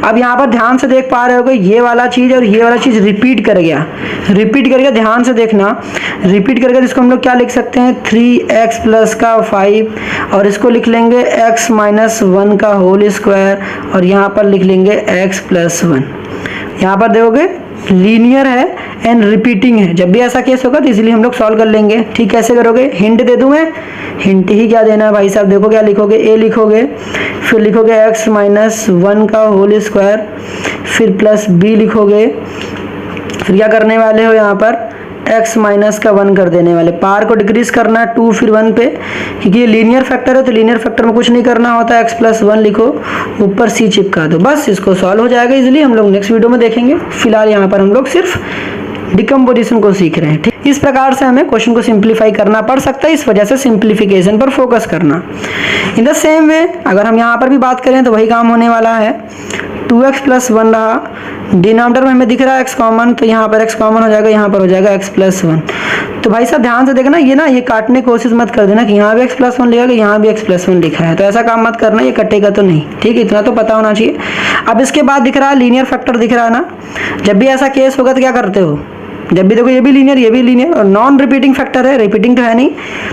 अब यहाँ पर ध्यान से देख पा रहे हो कि ये वाला चीज़ और ये वाला चीज़ रिपीट कर गया, ध्यान से देखना, रिपीट कर गया। इसको हम लोग क्या लिख सकते हैं, 3x प्लस का 5 और इसको लिख लेंगे x माइनस 1 का होल स्क्वायर और यहाँ पर लिख लेंगे x प्लस 1। यहाँ पर देखोगे लीनियर है एंड रिपीटिंग है, जब भी ऐसा केस होगा तो इजीली हम लोग सॉल्व कर लेंगे। ठीक, कैसे करोगे, हिंट दे दूं मैं, हिंट ही क्या देना है भाई साहब, देखो क्या लिखोगे, ए लिखोगे, फिर लिखोगे x माइनस 1 का होल स्क्वायर, फिर प्लस बी लिखोगे, फिर क्या करने वाले हो यहाँ पर x माइनस का 1 कर देने वाले, पार को डिक्रीज करना है 2 फिर 1 पे, क्योंकि ये लीनियर फैक्टर है तो लीनियर फैक्टर में कुछ नहीं करना होता, x प्लस 1 लिखो, ऊपर c चिपका दो, बस इसको सॉल्व हो जाएगा इजीली। हम लोग नेक्स्ट वीडियो में देखेंगे, फिलहाल यहाँ पर हम लोग सिर्फ डिकम्पोजिशन को सीख रहे हैं। ठीक, इस प्रकार से हमें क्वेश्चन को सिंप्लीफाई करना पड़ सकता है, इस वजह से सिंप्लीफिकेशन पर फोकस करना। इन द सेम वे अगर हम यहाँ पर भी बात करें तो वही काम होने वाला है। 2x प्लस 1 रहा, डिनोमिनेटर में हमें दिख रहा है x कॉमन, तो यहाँ पर x कॉमन हो जाएगा, यहाँ पर हो जाएगा x प्लस 1। तो भाई साहब ध्यान से देखना, ये काटने की कोशिश मत कर देना कि यहाँ भी x प्लस 1 लिखा है, यहाँ भी x प्लस 1 लिखा है, तो ऐसा काम मत करना, ये कटेगा तो नहीं। ठीक है, इतना तो पता होना चाहिए। अब इसके बाद दिख रहा है लीनियर फैक्टर दिख रहा है ना, जब भी ऐसा केस होगा तो क्या करते हो, जब भी देखो ये भी लीनियर और नॉन रिपीटिंग फैक्टर है, रिपीटिंग तो है नहीं,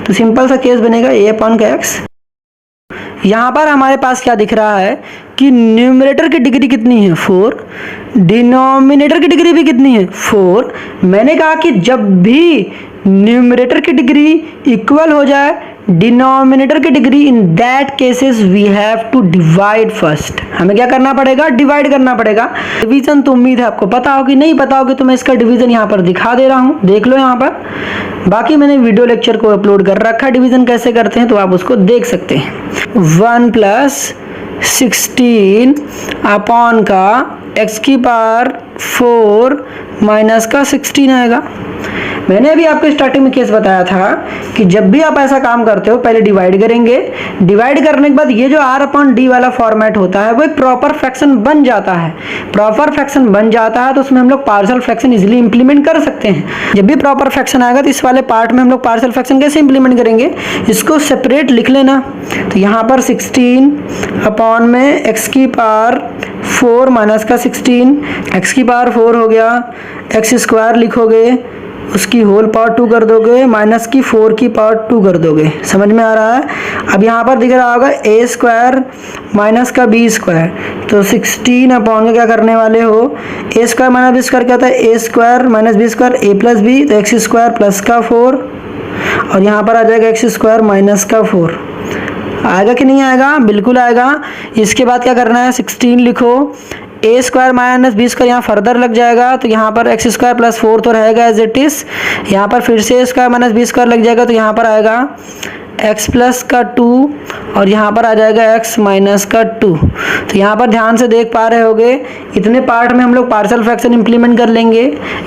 तो सिंपल सा केस बनेगा a अपॉन का x। यहाँ पर हमारे पास क्या दिख रहा है कि न्यूमरेटर की डिग्री कितनी है 4, डिनोमिनेटर की डिग्री भी कितनी है 4। मैंने कहा कि जब भी न्यूमरेटर की डिग्री इक्वल हो जाए डिनोमिनेटर की degree, in that cases we have to divide first. हमें क्या करना पड़ेगा? डिवाइड करना पड़ेगा। डिवीजन तो उम्मीद है आपको पता होगी, नहीं पता होगी तो मैं इसका डिवीजन यहाँ पर दिखा दे रहा हूँ, देख लो यहाँ पर। बाकी मैंने वीडियो लेक्चर को अपलोड कर रखा है डिवीजन कैसे करते हैं, तो आप उसको देख सकते हैं। 1 + 16 अपॉन का x⁴ माइनस का 16 आएगा। मैंने अभी आपको स्टार्टिंग में केस बताया था कि जब भी आप ऐसा काम करते हो पहले डिवाइड करेंगे, डिवाइड करने के बाद ये जो r/d वाला फॉर्मेट होता है वो एक प्रॉपर फ्रैक्शन बन जाता है। प्रॉपर फ्रैक्शन बन जाता है तो उसमें हम लोग पार्शियल फ्रैक्शन इजीली इंप्लीमेंट कर सकते हैं। जब भी प्रॉपर फ्रैक्शन आएगा तो इस वाले पार्ट में हम लोग पार्शियल फ्रैक्शन कैसे इंप्लीमेंट करेंगे, इसको सेपरेट लिख लेना। तो यहाँ पर 16 अपॉन में x⁴ माइनस का 16, x⁴ हो गया, x² लिखोगे, उसकी होल पावर 2 कर दोगे, माइनस की 4 की पावर 2 कर दोगे। समझ में आ रहा है? अब यहाँ पर दिख रहा होगा a² माइनस का b², तो 16 अपॉन में क्या करने वाले हो, a² माइनस b² क्या होता है, a² minus b² a + b, तो x² प्लस का 4 और यहाँ पर आ जाएगा x² माइनस का 4। आएगा कि नहीं आएगा? बिल्कुल आएगा। इसके बाद क्या करना है, 16 लिखो, a² माइनस b² यहाँ फर्दर लग जाएगा, तो यहाँ पर x² प्लस 4 तो रहेगा एज इट इज। यहाँ पर फिर से a² माइनस b² लग जाएगा, तो यहाँ पर आएगा x प्लस का 2 और यहाँ पर आ जाएगा x माइनस का 2। तो यहाँ पर ध्यान से देख पा रहे होगे, इतने पार्ट में हम लोग पार्शियल फ्रैक्शन इंप्लीमेंट कर लेंगे।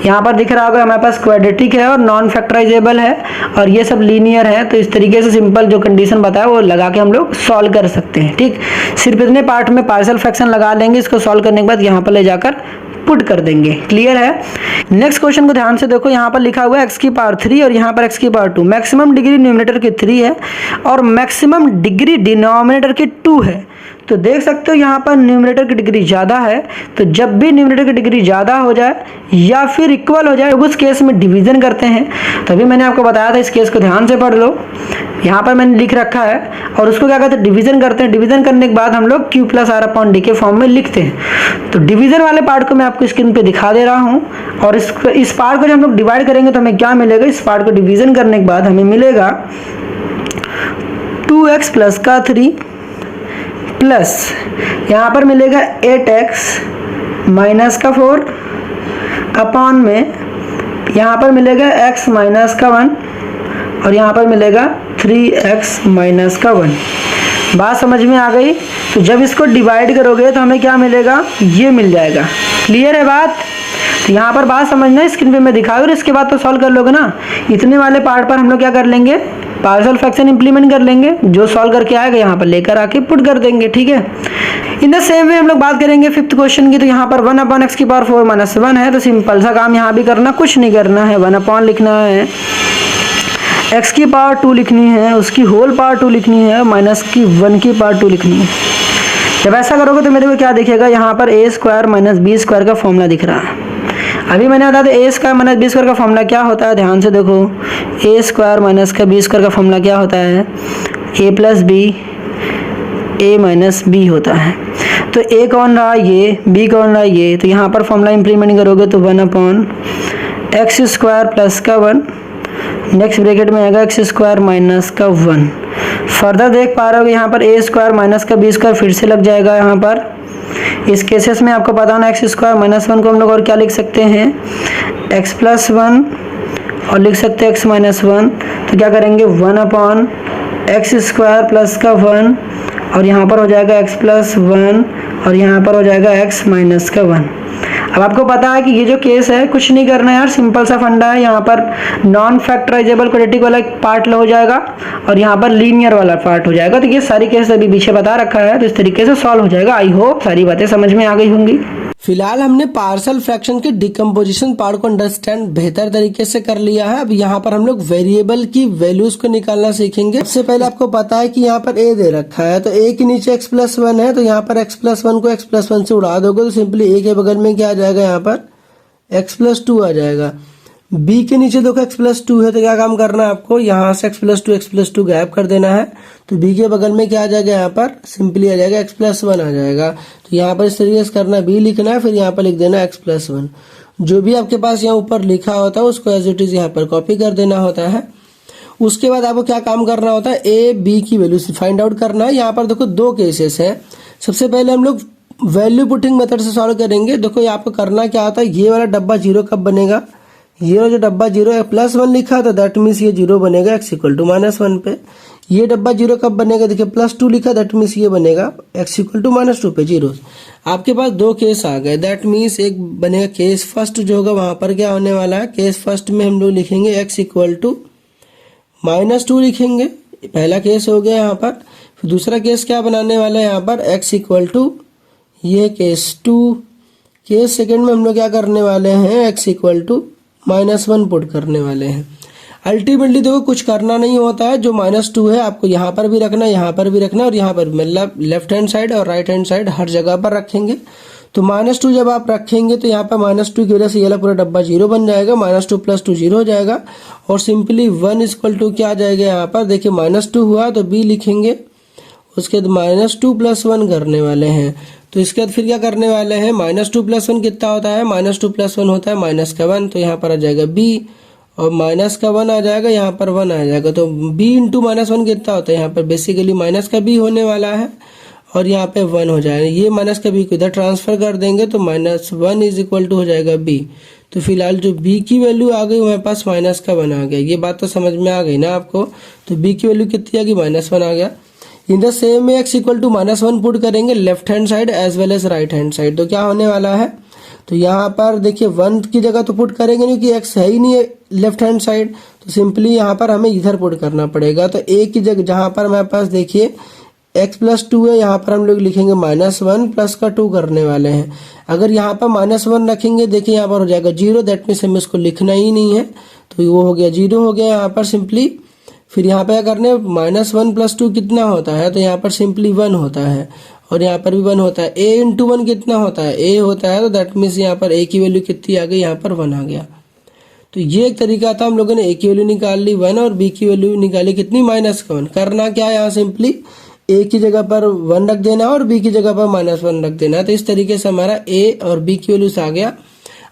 यहाँ पर दिख रहा होगा हमारे पास क्वाड्रेटिक है और नॉन फैक्टराइजेबल है और ये सब लीनियर है। तो इस तरीके से सिंपल जो कंडीशन बताया वो लगा के हम लोग सॉल्व कर सकते हैं। ठीक, सिर्फ इतने पार्ट में पार्शियल फ्रैक्शन लगा लेंगे, इसको सॉल्व करने के बाद यहाँ पर ले जाकर पुट कर देंगे। क्लियर है? नेक्स्ट क्वेश्चन को ध्यान से देखो, यहाँ पर लिखा हुआ है x⁴ और यहाँ पर x⁴ मैक्सिमम डिग्री न्यूमरेटर की 3 है और मैक्सिमम डिग्री डिनोमिनेटर की 2 है। तो देख सकते हो यहाँ पर न्यूमरेटर की डिग्री ज़्यादा है, तो जब भी न्यूमरेटर की डिग्री ज़्यादा हो जाए या फिर इक्वल हो जाए उस केस में डिवीज़न करते हैं। तभी मैंने आपको बताया था, इस केस को ध्यान से पढ़ लो। यहाँ पर मैंने लिख रखा है और उसको क्या कहते हैं, डिवीज़न करते हैं। डिवीज़न करने के बाद हम लोग q + r/d के फॉर्म में लिखते हैं। तो डिवीज़न वाले पार्ट को मैं आपको स्क्रीन पे दिखा दे रहा हूँ और इस पार्ट को जब हम लोग डिवाइड करेंगे तो हमें क्या मिलेगा, इस पार्ट को डिवीज़न करने के बाद हमें मिलेगा 2x प्लस का 3 प्लस यहाँ पर मिलेगा 8x माइनस का 4 अपॉन में यहाँ पर मिलेगा x माइनस का 1 और यहाँ पर मिलेगा 3x माइनस का 1। बात समझ में आ गई? तो जब इसको डिवाइड करोगे तो हमें क्या मिलेगा, ये मिल जाएगा। क्लियर है बात? तो यहाँ पर बात समझना, स्क्रीन पे मैं दिखा दूँ, इसके बाद तो सॉल्व कर लोगे ना। इतने वाले पार्ट पर हम लोग क्या कर लेंगे, पार्शियल फ्रैक्शन इंप्लीमेंट कर लेंगे, जो सॉल्व करके आएगा यहाँ पर लेकर आके पुट कर देंगे। ठीक है, इन द सेम वे हम लोग बात करेंगे 5th क्वेश्चन की। तो यहाँ पर 1/x⁴ माइनस 1 है, तो सिंपल सा काम यहाँ भी करना, कुछ नहीं करना है। 1 लिखना है, x⁴ लिखनी है, उसकी होल पावर 2 लिखनी है, माइनस की 1 की पावर 2 लिखनी है। जब ऐसा करोगे तो मेरे को क्या दिखेगा, यहाँ पर a² माइनस b² का फॉर्मूला दिख रहा है। अभी मैंने बताया था a² माइनस b² का फॉर्मूला क्या होता है, ध्यान से देखो। a² माइनस का b² का फॉर्मूला क्या होता है, a + b a minus b होता है। तो a कौन रहा, ये, b कौन रहा, ये। तो यहाँ पर फॉर्मूला इंप्लीमेंट करोगे तो 1/x² प्लस का 1, नेक्स्ट ब्रैकेट में आएगा x² माइनस का 1। फर्दर देख पा रहे हो यहाँ पर a² माइनस का b² फिर से लग जाएगा। यहाँ पर इस केसेस में आपको पता होना, x² माइनस 1 को हम लोग और क्या लिख सकते हैं, x + 1 और लिख सकते हैं x माइनस 1। तो क्या करेंगे, 1/x² प्लस का 1 और यहाँ पर हो जाएगा x + 1 और यहाँ पर हो जाएगा x माइनस का 1। अब आपको पता है कि ये जो केस है कुछ नहीं करना है यार, सिंपल सा फंडा है। यहाँ पर नॉन फैक्टराइजेबल क्वाड्रेटिक वाला पार्ट हो जाएगा और यहाँ पर लीनियर वाला पार्ट हो जाएगा। तो ये सारी केस अभी पीछे बता रखा है, तो इस तरीके से सॉल्व हो जाएगा। आई होप सारी बातें समझ में आ गई होंगी। फिलहाल हमने पार्शियल फ्रैक्शन के डिकम्पोजिशन पार्ट को अंडरस्टैंड बेहतर तरीके से कर लिया है। अब यहाँ पर हम लोग वेरिएबल की वैल्यूज को निकालना सीखेंगे। सबसे पहले आपको पता है कि यहाँ पर a दे रखा है, तो a के नीचे x + 1 है, तो यहाँ पर x + 1 को x + 1 से उड़ा दोगे तो सिंपली a के बगल में क्या आ जाएगा, यहाँ पर x + 2 आ जाएगा। b के नीचे देखो x + 2 है, तो क्या काम करना है आपको, यहाँ से x + 2 गायब कर देना है। तो b के बगल में क्या आ जाएगा, यहाँ पर सिंपली आ जाएगा x + 1 आ जाएगा। तो यहाँ पर इस तरीके से करना, b लिखना है, फिर यहाँ पर लिख देना x + 1। जो भी आपके पास यहाँ ऊपर लिखा होता है उसको एज इट इज यहाँ पर कॉपी कर देना होता है। उसके बाद आपको क्या काम करना होता है, ए बी की वैल्यू फाइंड आउट करना है। यहाँ पर देखो दो केसेस है। सबसे पहले हम लोग वैल्यू पुटिंग मेथड से सॉल्व करेंगे। देखो ये आपको करना क्या होता है, ये वाला डब्बा जीरो कब बनेगा, ये वाला जो डब्बा जीरो है +1 लिखा था दैट मीन्स ये जीरो बनेगा x इक्वल टू -1 पे। ये डब्बा जीरो कब बनेगा, देखिए +2 लिखा दैट मीन्स ये बनेगा x इक्वल टू -2 पे जीरो। आपके पास दो केस आ गए, दैट मीन्स एक बनेगा केस फर्स्ट जो होगा वहां पर क्या होने वाला है, केस फर्स्ट में हम लोग लिखेंगे x इक्वल टू -2 लिखेंगे, पहला केस हो गया यहाँ पर। फिर दूसरा केस क्या बनाने वाला है यहाँ पर, x इक्वल टू ये केस 2। केस सेकंड में हम लोग क्या करने वाले हैं, x इक्वल टू -1 पुट करने वाले हैं। अल्टीमेटली देखो कुछ करना नहीं होता है, जो -2 है आपको यहाँ पर भी रखना है, यहाँ पर भी रखना है और यहाँ पर मतलब लेफ्ट हैंड साइड और राइट हैंड साइड हर जगह पर रखेंगे। तो -2 जब आप रखेंगे तो यहाँ पर -2 की वजह से ये वाला पूरा डब्बा जीरो बन जाएगा, -2 + 2 जीरो हो जाएगा और सिंपली 1 इक्वल टू क्या आ जाएगा यहाँ पर, देखिए -2 हुआ तो b लिखेंगे, उसके बाद -2 + 1 करने वाले हैं। तो इसके बाद फिर क्या करने वाले हैं, -2 + 1 कितना होता है, -2 + 1 होता है -1, तो यहाँ पर आ जाएगा b और -1 आ जाएगा, यहाँ पर 1 आ जाएगा। तो b × -1 कितना होता है, यहाँ पर बेसिकली -b होने वाला है और यहाँ पे 1 हो जाएगा। ये -b को इधर ट्रांसफर कर देंगे तो -1 इज इक्वल टू हो जाएगा b। तो फिलहाल जो b की वैल्यू आ गई हमारे पास -1 आ गया। ये बात तो समझ में आ गई ना आपको। तो b की वैल्यू कितनी आ गई, -1 आ गया। इन द सेम में x इक्वल टू -1 पुट करेंगे left hand side as well as right hand side. तो क्या होने वाला है, तो यहाँ पर देखिए 1 की जगह तो पुट करेंगे नहीं कि x है ही नहीं है लेफ्ट हैंड साइड, तो सिंपली यहाँ पर हमें इधर पुट करना पड़ेगा। तो a की जगह जहाँ पर हमारे पास देखिए x + 2 है, यहाँ पर हम लोग लिखेंगे -1 प्लस का 2 करने वाले हैं। अगर यहाँ पर -1 रखेंगे देखिए यहाँ पर हो जाएगा 0, दैट मीन्स हमें इसको लिखना ही नहीं है, तो वो हो गया 0 हो गया यहाँ पर सिंपली। फिर यहाँ पे क्या करने, -1 + 2 कितना होता है, तो यहाँ पर सिंपली 1 होता है और यहाँ पर भी 1 होता है। a × 1 कितना होता है, a होता है, तो दैट मीन्स यहाँ पर a की वैल्यू कितनी आ गई, यहाँ पर 1 आ गया। तो ये एक तरीका था, हम लोगों ने a की वैल्यू निकाल ली 1 और b की वैल्यू निकाली कितनी, -1। करना क्या है, यहाँ सिंपली a की जगह पर 1 रख देना और b की जगह पर -1 रख देना। तो इस तरीके से हमारा a और b की वैल्यूज आ गया।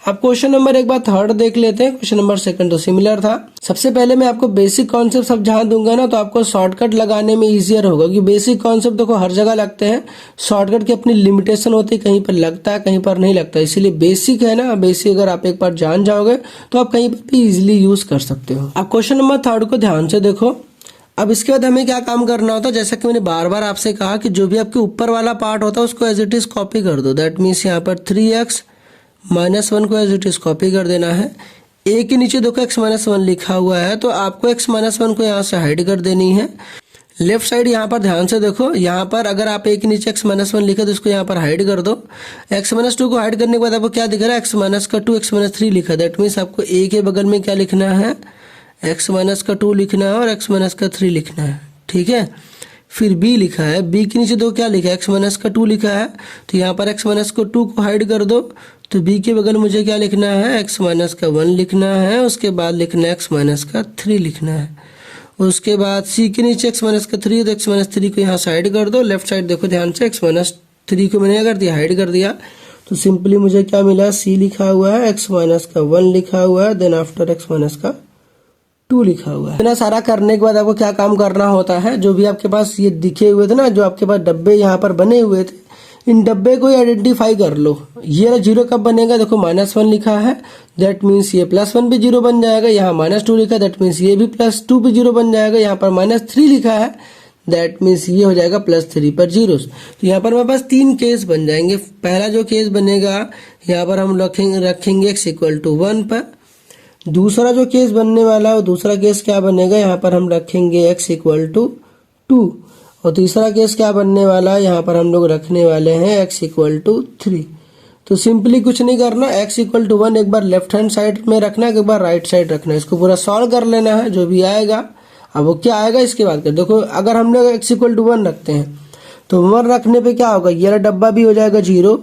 अब क्वेश्चन नंबर एक बार थर्ड देख लेते हैं। क्वेश्चन नंबर सेकंड तो सिमिलर था। सबसे पहले मैं आपको बेसिक कॉन्सेप्ट समझा दूंगा ना, तो आपको शॉर्टकट लगाने में इजियर होगा, क्योंकि बेसिक कॉन्सेप्ट देखो हर जगह लगते हैं, शॉर्टकट की अपनी लिमिटेशन होती है, कहीं पर लगता है कहीं पर नहीं लगता। इसीलिए बेसिक है ना, बेसिक अगर आप एक बार जान जाओगे तो आप कहीं पर भी इजिली यूज कर सकते हो। अब क्वेश्चन नंबर थर्ड को ध्यान से देखो। अब इसके बाद हमें क्या काम करना होता है, जैसा कि मैंने बार बार आपसे कहा कि जो भी आपके ऊपर वाला पार्ट होता है उसको एज इट इज कॉपी कर दो। दैट मीन्स यहाँ पर 3x -1 को एज इट इज कॉपी कर देना है। a के नीचे देखो x -1 लिखा हुआ है, तो आपको x -1 को यहाँ से हाइड कर देनी है। लेफ्ट साइड यहाँ पर ध्यान से देखो, यहाँ पर अगर आप a के नीचे x -1 लिखे तो इसको यहाँ पर हाइड कर दो। x -2 को हाइड करने के बाद आपको क्या दिख रहा है, x -2 x -3 लिखा। दैट मीन्स आपको a के बगल में क्या लिखना है, x -2 लिखना है और x -3 लिखना है, ठीक है। फिर b लिखा है, b के नीचे दो क्या लिखा है, x -2 लिखा है, तो यहाँ पर x -2 को हाइड कर दो। तो b के बगल मुझे क्या लिखना है, x -1 लिखना है, उसके बाद लिखना है x -3 लिखना है। उसके बाद c के नीचे x -3, तो x -3 को यहाँ साइड कर दो। लेफ्ट साइड देखो ध्यान से, x -3 को मैंने क्या कर दिया, हाइड कर दिया। तो सिंपली मुझे क्या मिला, c लिखा हुआ है, x -1 लिखा हुआ है, देन आफ्टर x -2 लिखा हुआ है। इतना सारा करने के बाद आपको क्या काम करना होता है, जो भी आपके पास ये दिखे हुए थे ना, जो आपके पास डब्बे यहाँ पर बने हुए थे, इन डब्बे को आइडेंटिफाई कर लो। ये 0 कब बनेगा, देखो -1 लिखा है, दैट मीन्स ये +1 भी 0 बन जाएगा। यहाँ -2 लिखा है, दैट मीन्स ये भी +2 भी 0 बन जाएगा। यहाँ पर -3 लिखा है, दैट मीन्स ये हो जाएगा +3 पर 0। तो यहाँ पर हमारे पास 3 केस बन जाएंगे। पहला जो केस बनेगा, यहाँ पर हम रखेंगे x = 1 पर। दूसरा जो केस बनने वाला है, दूसरा केस क्या बनेगा, यहाँ पर हम रखेंगे x = 2। और तीसरा केस क्या बनने वाला है, यहाँ पर हम लोग रखने वाले हैं x = 3। तो सिंपली कुछ नहीं करना, x = 1 एक बार लेफ्ट हैंड साइड में रखना है, एक बार राइट साइड रखना है। इसको पूरा सॉल्व कर लेना है, जो भी आएगा। अब वो क्या आएगा इसके बाद कर देखो, अगर हम लोग x = 1 रखते हैं तो 1 रखने पे क्या होगा, ये डब्बा भी हो जाएगा 0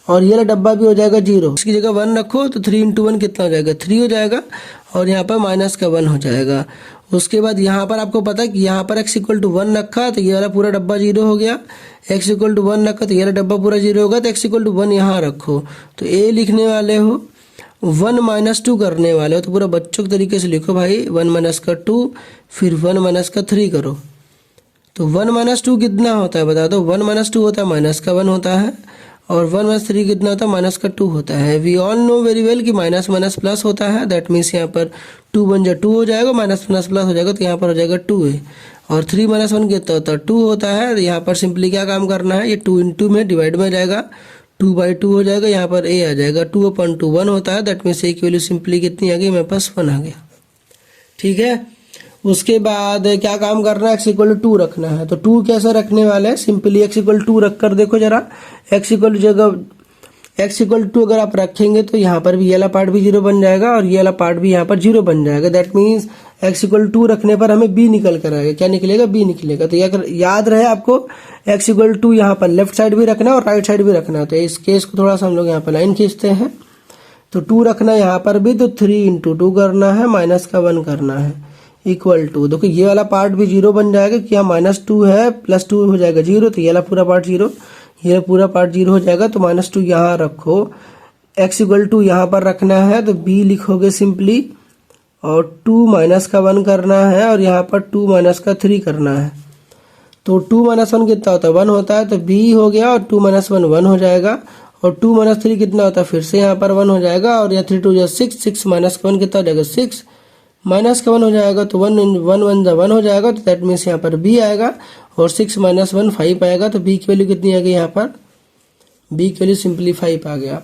और ये डब्बा भी हो जाएगा 0। इसकी जगह 1 रखो तो 3 × 1 कितना हो जाएगा, 3 हो जाएगा और यहाँ पर -1 हो जाएगा। उसके बाद यहाँ पर आपको पता है कि यहाँ पर x = 1 रखा तो ये वाला पूरा डब्बा 0 हो गया, x = 1 रखा तो ये वाला डब्बा पूरा 0 होगा, तो x = 1 यहाँ रखो तो a लिखने वाले हो। 1 माइनस 2 करने वाले हो तो पूरा बच्चों के तरीके से लिखो भाई। 1 माइनस का 2, फिर 1 माइनस का 3 करो। तो 1 माइनस 2 कितना होता है बता दो। 1 माइनस 2 होता है माइनस का 1 होता है, और 1 माइनस 3 कितना होता है माइनस का 2 होता है। We all know very well कि माइनस माइनस प्लस होता है, दैट मीन्स यहाँ पर 2 बन जाए 2 हो जाएगा, माइनस माइनस प्लस हो जाएगा तो यहाँ पर हो जाएगा 2 है। और 3 माइनस 1 कितना होता है 2 होता है। यहाँ पर सिंपली क्या काम करना है, ये 2 इंटू में डिवाइड में जाएगा, 2/2 हो जाएगा, यहाँ पर a आ जाएगा, 2/2 1 होता है, दैट मीन्स a की वैल्यू सिंपली कितनी आ गई मेरे पास 1 आ गया। ठीक है, उसके बाद क्या काम करना है, x इक्वल टू 2 रखना है। तो 2 कैसे रखने वाले हैं, सिंपली x इक्वल 2 रख कर देखो जरा। x इक्वल जगह x इक्वल 2 अगर आप रखेंगे तो यहाँ पर भी ये वाला पार्ट भी 0 बन जाएगा और ये वाला पार्ट भी यहाँ पर 0 बन जाएगा। दैट मीन्स x इक्वल 2 रखने पर हमें b निकल कर आएगा। क्या निकलेगा, b निकलेगा। तो अगर याद रहे आपको x इक्वल 2 यहाँ पर लेफ्ट साइड भी रखना है और राइट साइड भी रखना है। तो इस केस को थोड़ा सा हम लोग यहाँ पर लाइन खींचते हैं। तो 2 रखना है यहाँ पर भी, तो 3 इंटू 2 करना है, माइनस का 1 करना है, इक्वल टू। देखो ये वाला पार्ट भी 0 बन जाएगा कि यहाँ -2 है, +2 हो जाएगा 0, तो ये वाला पूरा पार्ट 0, ये पूरा पार्ट 0 हो जाएगा। तो -2 यहाँ रखो, x इक्वल टू यहाँ पर रखना है तो b लिखोगे सिंपली, और 2 माइनस का 1 करना है, और यहाँ पर 2 माइनस का 3 करना है। तो 2 माइनस 1 कितना होता है 1 होता है, तो b हो गया, और 2 माइनस 1 1 हो जाएगा, और 2 माइनस 3 कितना होता है फिर से यहाँ पर 1 हो जाएगा, और यहाँ 3 2 जा 6, 6 माइनस का 1 कितना हो जाएगा 6, माइनस का 1 हो जाएगा, तो 1 1 1 हो जाएगा, तो दैट मीन्स यहाँ पर b आएगा, और 6 माइनस 1 5 आएगा। तो b की वैल्यू कितनी आ गई यहाँ पर, b की वैल्यू सिंपली 5 आ गया।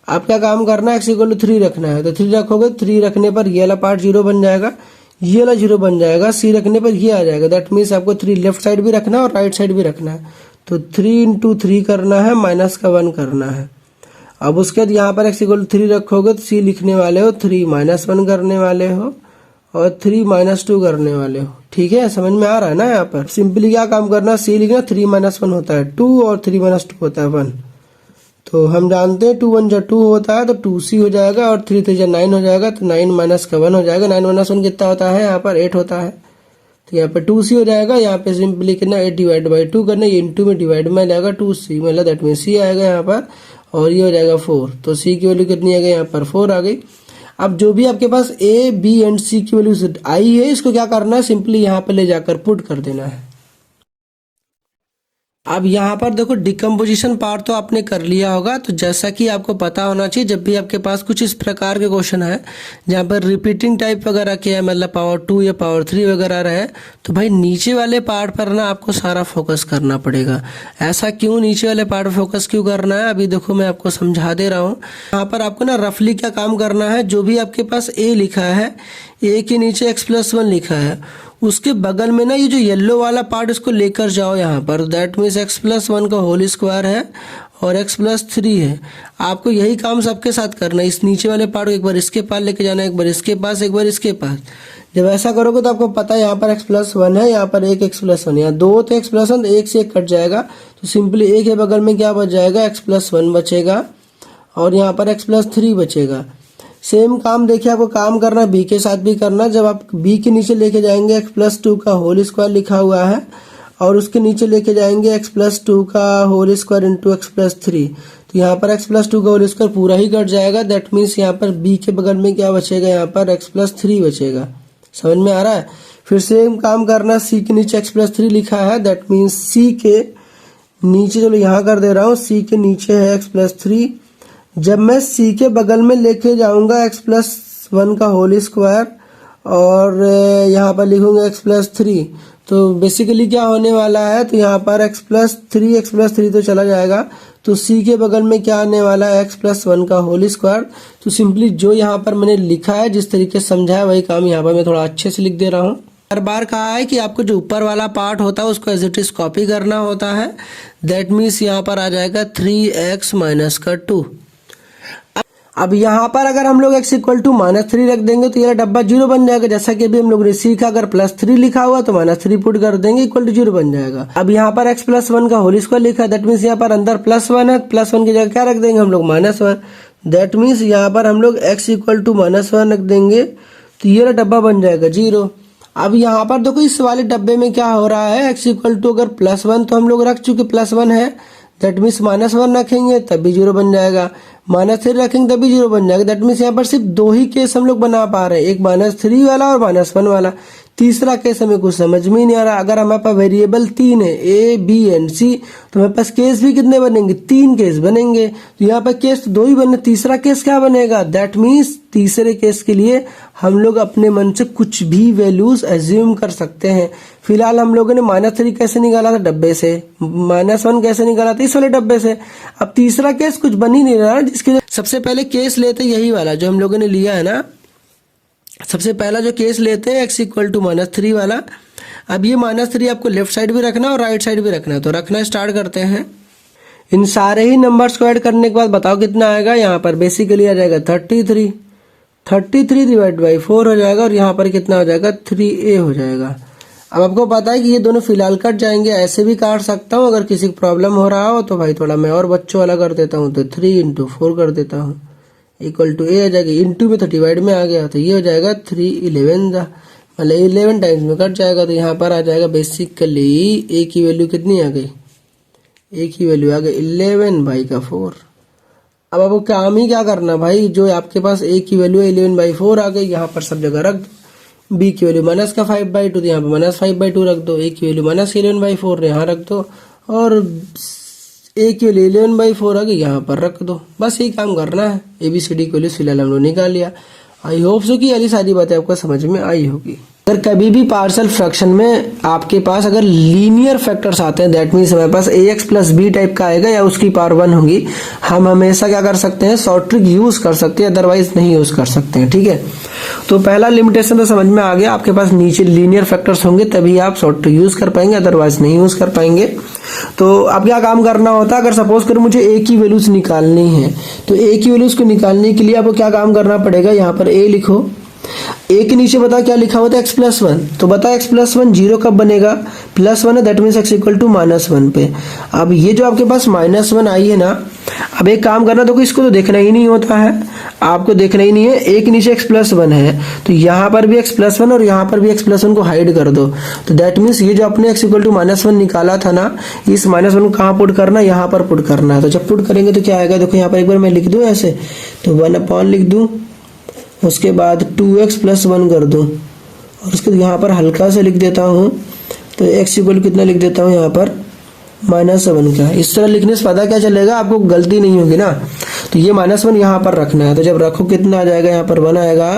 आप क्या काम करना है, x इक्वल 3 रखना है। तो 3 रखोगे, 3 रखने पर ये वाला पार्ट 0 बन जाएगा, ये वाला 0 बन जाएगा, c रखने पर ये आ जाएगा। दैट मीन्स आपको 3 लेफ्ट साइड भी रखना है और राइट साइड भी रखना है। तो 3 इंटू 3 करना है, माइनस का 1 करना है। अब उसके बाद यहाँ पर x इक्वल 3 रखोगे तो c लिखने वाले हो, 3 माइनस 1 करने वाले हो, और 3 माइनस 2 करने वाले हो। ठीक है, समझ में आ रहा है ना। यहाँ पर सिंपली क्या काम करना, c लिखना, 3 माइनस 1 होता है 2, और 3 माइनस 2 होता है 1। तो हम जानते हैं 2 1 जा 2 होता है, तो 2c हो जाएगा, और 3 3 जा 9 हो जाएगा, तो 9 माइनस का 1 हो जाएगा। 9 माइनस 1 कितना होता है, यहाँ पर 8 होता है, तो यहाँ पर 2c हो जाएगा। यहाँ पे सिंपली कितना 8 डिवाइड बाई 2 करना, ये इंटू में डिवाइड में जाएगा 2c, मतलब दैट मीन c आएगा यहाँ पर, और ये हो जाएगा 4। तो c की वैल्यू कितनी आ गई यहाँ पर 4 आ गई। अब जो भी आपके पास a b एंड c की वैल्यू आई है, इसको क्या करना है, सिंपली यहाँ पे ले जाकर पुट कर देना है। अब यहाँ पर देखो डिकम्पोजिशन पार्ट तो आपने कर लिया होगा। तो जैसा कि आपको पता होना चाहिए, जब भी आपके पास कुछ इस प्रकार के क्वेश्चन है जहाँ पर रिपीटिंग टाइप वगैरह के है, मतलब पावर 2 या पावर 3 वगैरह रहे, तो भाई नीचे वाले पार्ट पर ना आपको सारा फोकस करना पड़ेगा। ऐसा क्यों, नीचे वाले पार्ट पर फोकस क्यों करना है, अभी देखो मैं आपको समझा दे रहा हूँ। यहाँ पर आपको ना रफली क्या काम करना है, जो भी आपके पास a लिखा है, a के नीचे x+1 लिखा है, उसके बगल में ना ये जो येलो वाला पार्ट, इसको लेकर जाओ यहाँ पर। दैट मीन्स x+1 का होल स्क्वायर है और x+3 है। आपको यही काम सबके साथ करना है। इस नीचे वाले पार्ट को एक बार इसके पास लेके जाना है, एक बार इसके पास, एक बार इसके पास। जब ऐसा करोगे तो आपको पता है यहाँ पर x+1 है, यहाँ पर एक x+1, यहाँ 2 तो x+1, 1 से 1 कट जाएगा, तो सिंपली a के बगल में क्या बच जाएगा, x+1 बचेगा, और यहाँ पर x+3 बचेगा। सेम काम देखिए, आपको काम करना b के साथ भी करना। जब आप b के नीचे लेके जाएंगे x+2 का होल स्क्वायर लिखा हुआ है, और उसके नीचे लेके जाएंगे x+2 का होल स्क्वायर इंटू x+3, तो यहाँ पर x+2 का होल स्क्वायर पूरा ही कट जाएगा। दैट मीन्स यहाँ पर b के बगल में क्या बचेगा, यहाँ पर x+3 बचेगा। समझ में आ रहा है। फिर सेम काम करना, c के नीचे x+3 लिखा है, दैट मीन्स c के नीचे, चलो यहाँ कर दे रहा हूँ, c के नीचे है x+3। जब मैं c के बगल में लेके जाऊंगा x+1 का होल स्क्वायर, और यहाँ पर लिखूंगा x+3, तो बेसिकली क्या होने वाला है, तो यहाँ पर x+3 तो चला जाएगा, तो c के बगल में क्या आने वाला है, x+1 का होल स्क्वायर। तो सिंपली जो यहाँ पर मैंने लिखा है, जिस तरीके से समझाया, वही काम यहाँ पर मैं थोड़ा अच्छे से लिख दे रहा हूँ। हर बार कहा है कि आपको जो ऊपर वाला पार्ट होता है उसको एज इट इज कॉपी करना होता है। दैट मीन्स यहाँ पर आ जाएगा 3x माइनस का 2। अब यहाँ पर अगर हम लोग x इक्वल टू -3 रख देंगे तो ये डब्बा 0 बन जाएगा। जैसा कि अभी हम लोग ने सीखा, अगर +3 लिखा हुआ तो -3 पुट कर देंगे, इक्वल टू 0 बन जाएगा। अब यहाँ पर x+1 का होल स्क्वायर लिखा है, दैट मीन्स यहाँ पर अंदर +1 है, +1 की जगह क्या रख देंगे हम लोग, -1। दैट मीन्स यहाँ पर हम लोग x इक्वल टू -1 रख देंगे, तो ये डब्बा बन जाएगा 0। अब यहाँ पर देखो इस वाले डब्बे में क्या हो रहा है, x इक्वल टू अगर +1 तो हम लोग रख चुके, +1 है, दैट मीन्स -1 रखेंगे तब भी 0 बन जाएगा, -3 रखेंगे तभी 0 बन जाएगा। दैट मीन्स यहाँ पर सिर्फ 2 ही केस हम लोग बना पा रहे हैं, एक -3 वाला और -1 वाला। तीसरा केस हमें कुछ समझ में ही नहीं आ रहा। अगर हमारे पास वेरिएबल 3 है A, B एंड C, तो हमारे पास केस भी कितने बनेंगे? 3 केस बनेंगे। तो यहाँ पर केस तो 2 ही बने, तीसरा केस क्या बनेगा? दैट मीन्स तीसरे केस के लिए हम लोग अपने मन से कुछ भी वैल्यूज एज्यूम कर सकते हैं। फिलहाल हम लोगों ने -3 कैसे निकाला था? डब्बे से। -1 कैसे निकाला था? इस वाले डब्बे से। अब तीसरा केस कुछ बन ही नहीं रहा, जिसके सबसे पहले केस लेते यही वाला जो हम लोगों ने लिया है ना। सबसे पहला जो केस लेते हैं x = -3 वाला। अब ये -3 आपको लेफ्ट साइड भी रखना और राइट साइड भी रखना है, तो रखना स्टार्ट करते हैं। इन सारे ही नंबर्स को ऐड करने के बाद बताओ कितना आएगा। यहाँ पर बेसिकली आ जाएगा 33 डिवाइड बाई 4 हो जाएगा, और यहाँ पर कितना हो जाएगा? 3a हो जाएगा। अब आपको पता है कि ये दोनों फिलहाल कट जाएंगे, ऐसे भी काट सकता हूँ। अगर किसी को प्रॉब्लम हो रहा हो तो भाई थोड़ा मैं और बच्चों वाला कर देता हूँ, तो 3 × 4 कर देता हूँ = a आ जाएगा। इंटू में तो डिवाइड में आ गया, तो ये हो जाएगा 311 मतलब 11 टाइम्स में कट जाएगा। तो यहाँ पर आ जाएगा बेसिकली a की वैल्यू कितनी आ गई? a की वैल्यू आ गई 11/4। अब आपको काम ही क्या करना भाई, जो आपके पास a की वैल्यू 11/4 आ गई, यहाँ पर सब जगह रख दो। b की वैल्यू -5/2, तो यहाँ पर -5/2 रख दो। a की वैल्यू -11/4 यहाँ रख दो, और a की वैल्यू 11/4 आ गई, यहाँ पर रख दो। बस यही काम करना है। ABCD की वैल्यू फिलहाल हम लोग निकाल लिया। आई होप सो कि ये सारी बातें आपको समझ में आई होगी। अगर कभी भी पार्शियल फ्रैक्शन में आपके पास अगर लीनियर फैक्टर्स आते हैं, दैट मीन्स हमारे पास ax + b टाइप का आएगा या उसकी पावर 1 होगी, हम हमेशा क्या कर सकते हैं? शॉर्ट ट्रिक यूज कर सकते हैं, अदरवाइज नहीं यूज कर सकते हैं। ठीक है, तो पहला लिमिटेशन तो समझ में आ गया। आपके पास नीचे लीनियर फैक्टर्स होंगे तभी आप शॉर्ट ट्रिक यूज कर पाएंगे, अदरवाइज नहीं यूज कर पाएंगे। तो अब क्या काम करना होता है? अगर सपोज करो मुझे a की वैल्यूज निकालनी है, तो a की वैल्यूज को निकालने के लिए आपको क्या काम करना पड़ेगा? यहाँ पर a लिखो। a के नीचे बता क्या लिखा होता है? x + 1। तो बता x + 1 0 कब बनेगा? +1 है, दैट मीन्स x = -1 पे। अब ये जो आपके पास -1 आई है ना, अब एक काम करना, देखो इसको तो देखना ही नहीं होता है, आपको देखना ही नहीं है। a के नीचे x + 1 है, तो यहाँ पर भी x + 1 और यहाँ पर भी x + 1 को हाइड कर दो। तो दैट मीन्स ये जो अपने x = -1 निकाला था ना, इस -1 को कहाँ पुट करना? यहाँ पर पुट करना है। तो जब पुट करेंगे तो क्या आएगा? देखो यहाँ पर एक बार मैं लिख दूँ ऐसे, तो 1/, लिख दूँ, उसके बाद 2x + 1 कर दूं, और उसके यहाँ पर हल्का से लिख देता हूँ, तो x = कितना लिख देता हूँ यहाँ पर? -1 का। इस तरह लिखने से पता क्या चलेगा? आपको गलती नहीं होगी ना। तो ये -1 यहाँ पर रखना है, तो जब रखो कितना आ जाएगा? यहाँ पर 1 आएगा,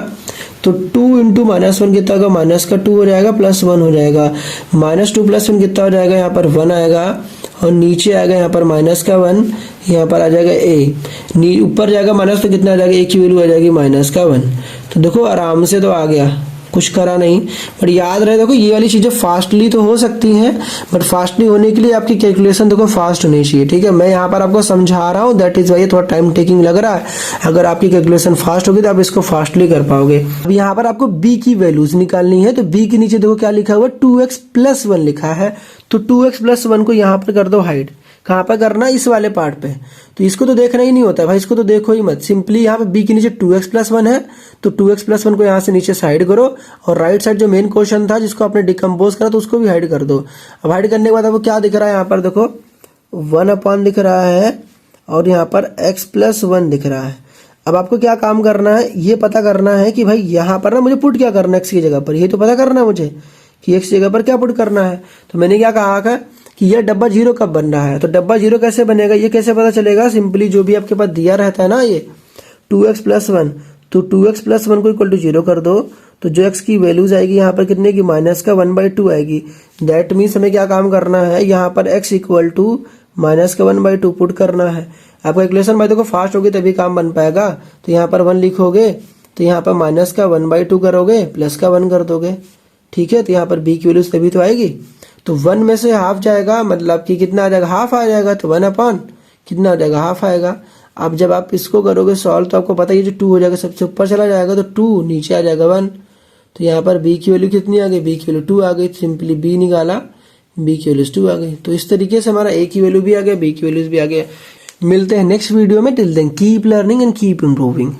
तो 2 × -1 कितना होगा? -2 हो जाएगा, +1 हो जाएगा। -2 + 1 कितना हो जाएगा? यहाँ पर 1 आएगा, और नीचे आएगा यहाँ पर -1, यहाँ पर आ जाएगा a, ऊपर जाएगा माइनस, तो कितना आ जाएगा? a की वैल्यू आ जाएगी -1। तो देखो आराम से तो आ गया, कुछ करा नहीं। बट याद रहे, देखो ये वाली चीज़ें फास्टली तो हो सकती हैं, बट फास्टली होने के लिए आपकी कैलकुलेशन देखो फास्ट होनी चाहिए। ठीक है, मैं यहाँ पर आपको समझा रहा हूँ, दैट इज वाई थोड़ा टाइम टेकिंग लग रहा है। अगर आपकी कैलकुलेशन फास्ट होगी तो आप इसको फास्टली कर पाओगे। अब यहाँ पर आपको b की वैल्यूज निकालनी है, तो b के नीचे देखो क्या लिखा हुआ है? 2x + 1 लिखा है। तो 2x + 1 को यहाँ पर कर दो हाइड। कहाँ पर करना? इस वाले पार्ट पे। तो इसको तो देखना ही नहीं होता भाई, इसको तो देखो ही मत। सिंपली यहाँ पे b के नीचे 2x + 1 है, तो 2x + 1 को यहाँ से नीचे साइड करो, और राइट साइड जो मेन क्वेश्चन था जिसको आपने डिकम्पोज करा, तो उसको भी हाइड कर दो। अब हाइड करने के बाद आपको क्या दिख रहा है? यहाँ पर देखो 1/, दिख रहा है, और यहाँ पर x + 1 दिख रहा है। अब आपको क्या काम करना है? ये पता करना है कि भाई यहाँ पर ना मुझे पुट क्या करना है x की जगह पर, ये तो पता करना है मुझे कि x की जगह पर क्या पुट करना है। तो मैंने क्या कहा था कि यह डब्बा 0 कब बन रहा है, तो डब्बा 0 कैसे बनेगा? ये कैसे पता चलेगा? सिंपली जो भी आपके पास दिया रहता है ना, ये 2x + 1, तो 2x + 1 को = 0 कर दो, तो जो x की वैल्यूज आएगी यहाँ पर कितने की? -1/2 आएगी। दैट मीन्स हमें क्या काम करना है? यहाँ पर x = -1/2 पुट करना है। आपका कैलकुलेशन भाई देखो फास्ट होगी तभी काम बन पाएगा। तो यहाँ पर 1 लिखोगे, तो यहाँ पर -1/2 करोगे, +1 कर दोगे। ठीक है, तो यहाँ पर b की वैल्यूज तभी तो आएगी। तो 1 में से हाफ जाएगा, मतलब कि कितना आ जाएगा? हाफ आ जाएगा, तो 1/, कितना आ जाएगा? हाफ आएगा। अब जब आप इसको करोगे सॉल्व, तो आपको पता है ये जो 2 हो जाएगा सबसे ऊपर चला जाएगा, तो 2 नीचे आ जाएगा 1। तो यहाँ पर b की वैल्यू कितनी आ गई? b की वैल्यू 2 आ गई। सिंपली b निकाला, b की वैल्यू 2 आ गई। तो इस तरीके से हमारा a की वैल्यू भी आ गया, b की वैल्यूज भी आ गया। मिलते हैं नेक्स्ट वीडियो में। Till then keep learning and keep improving.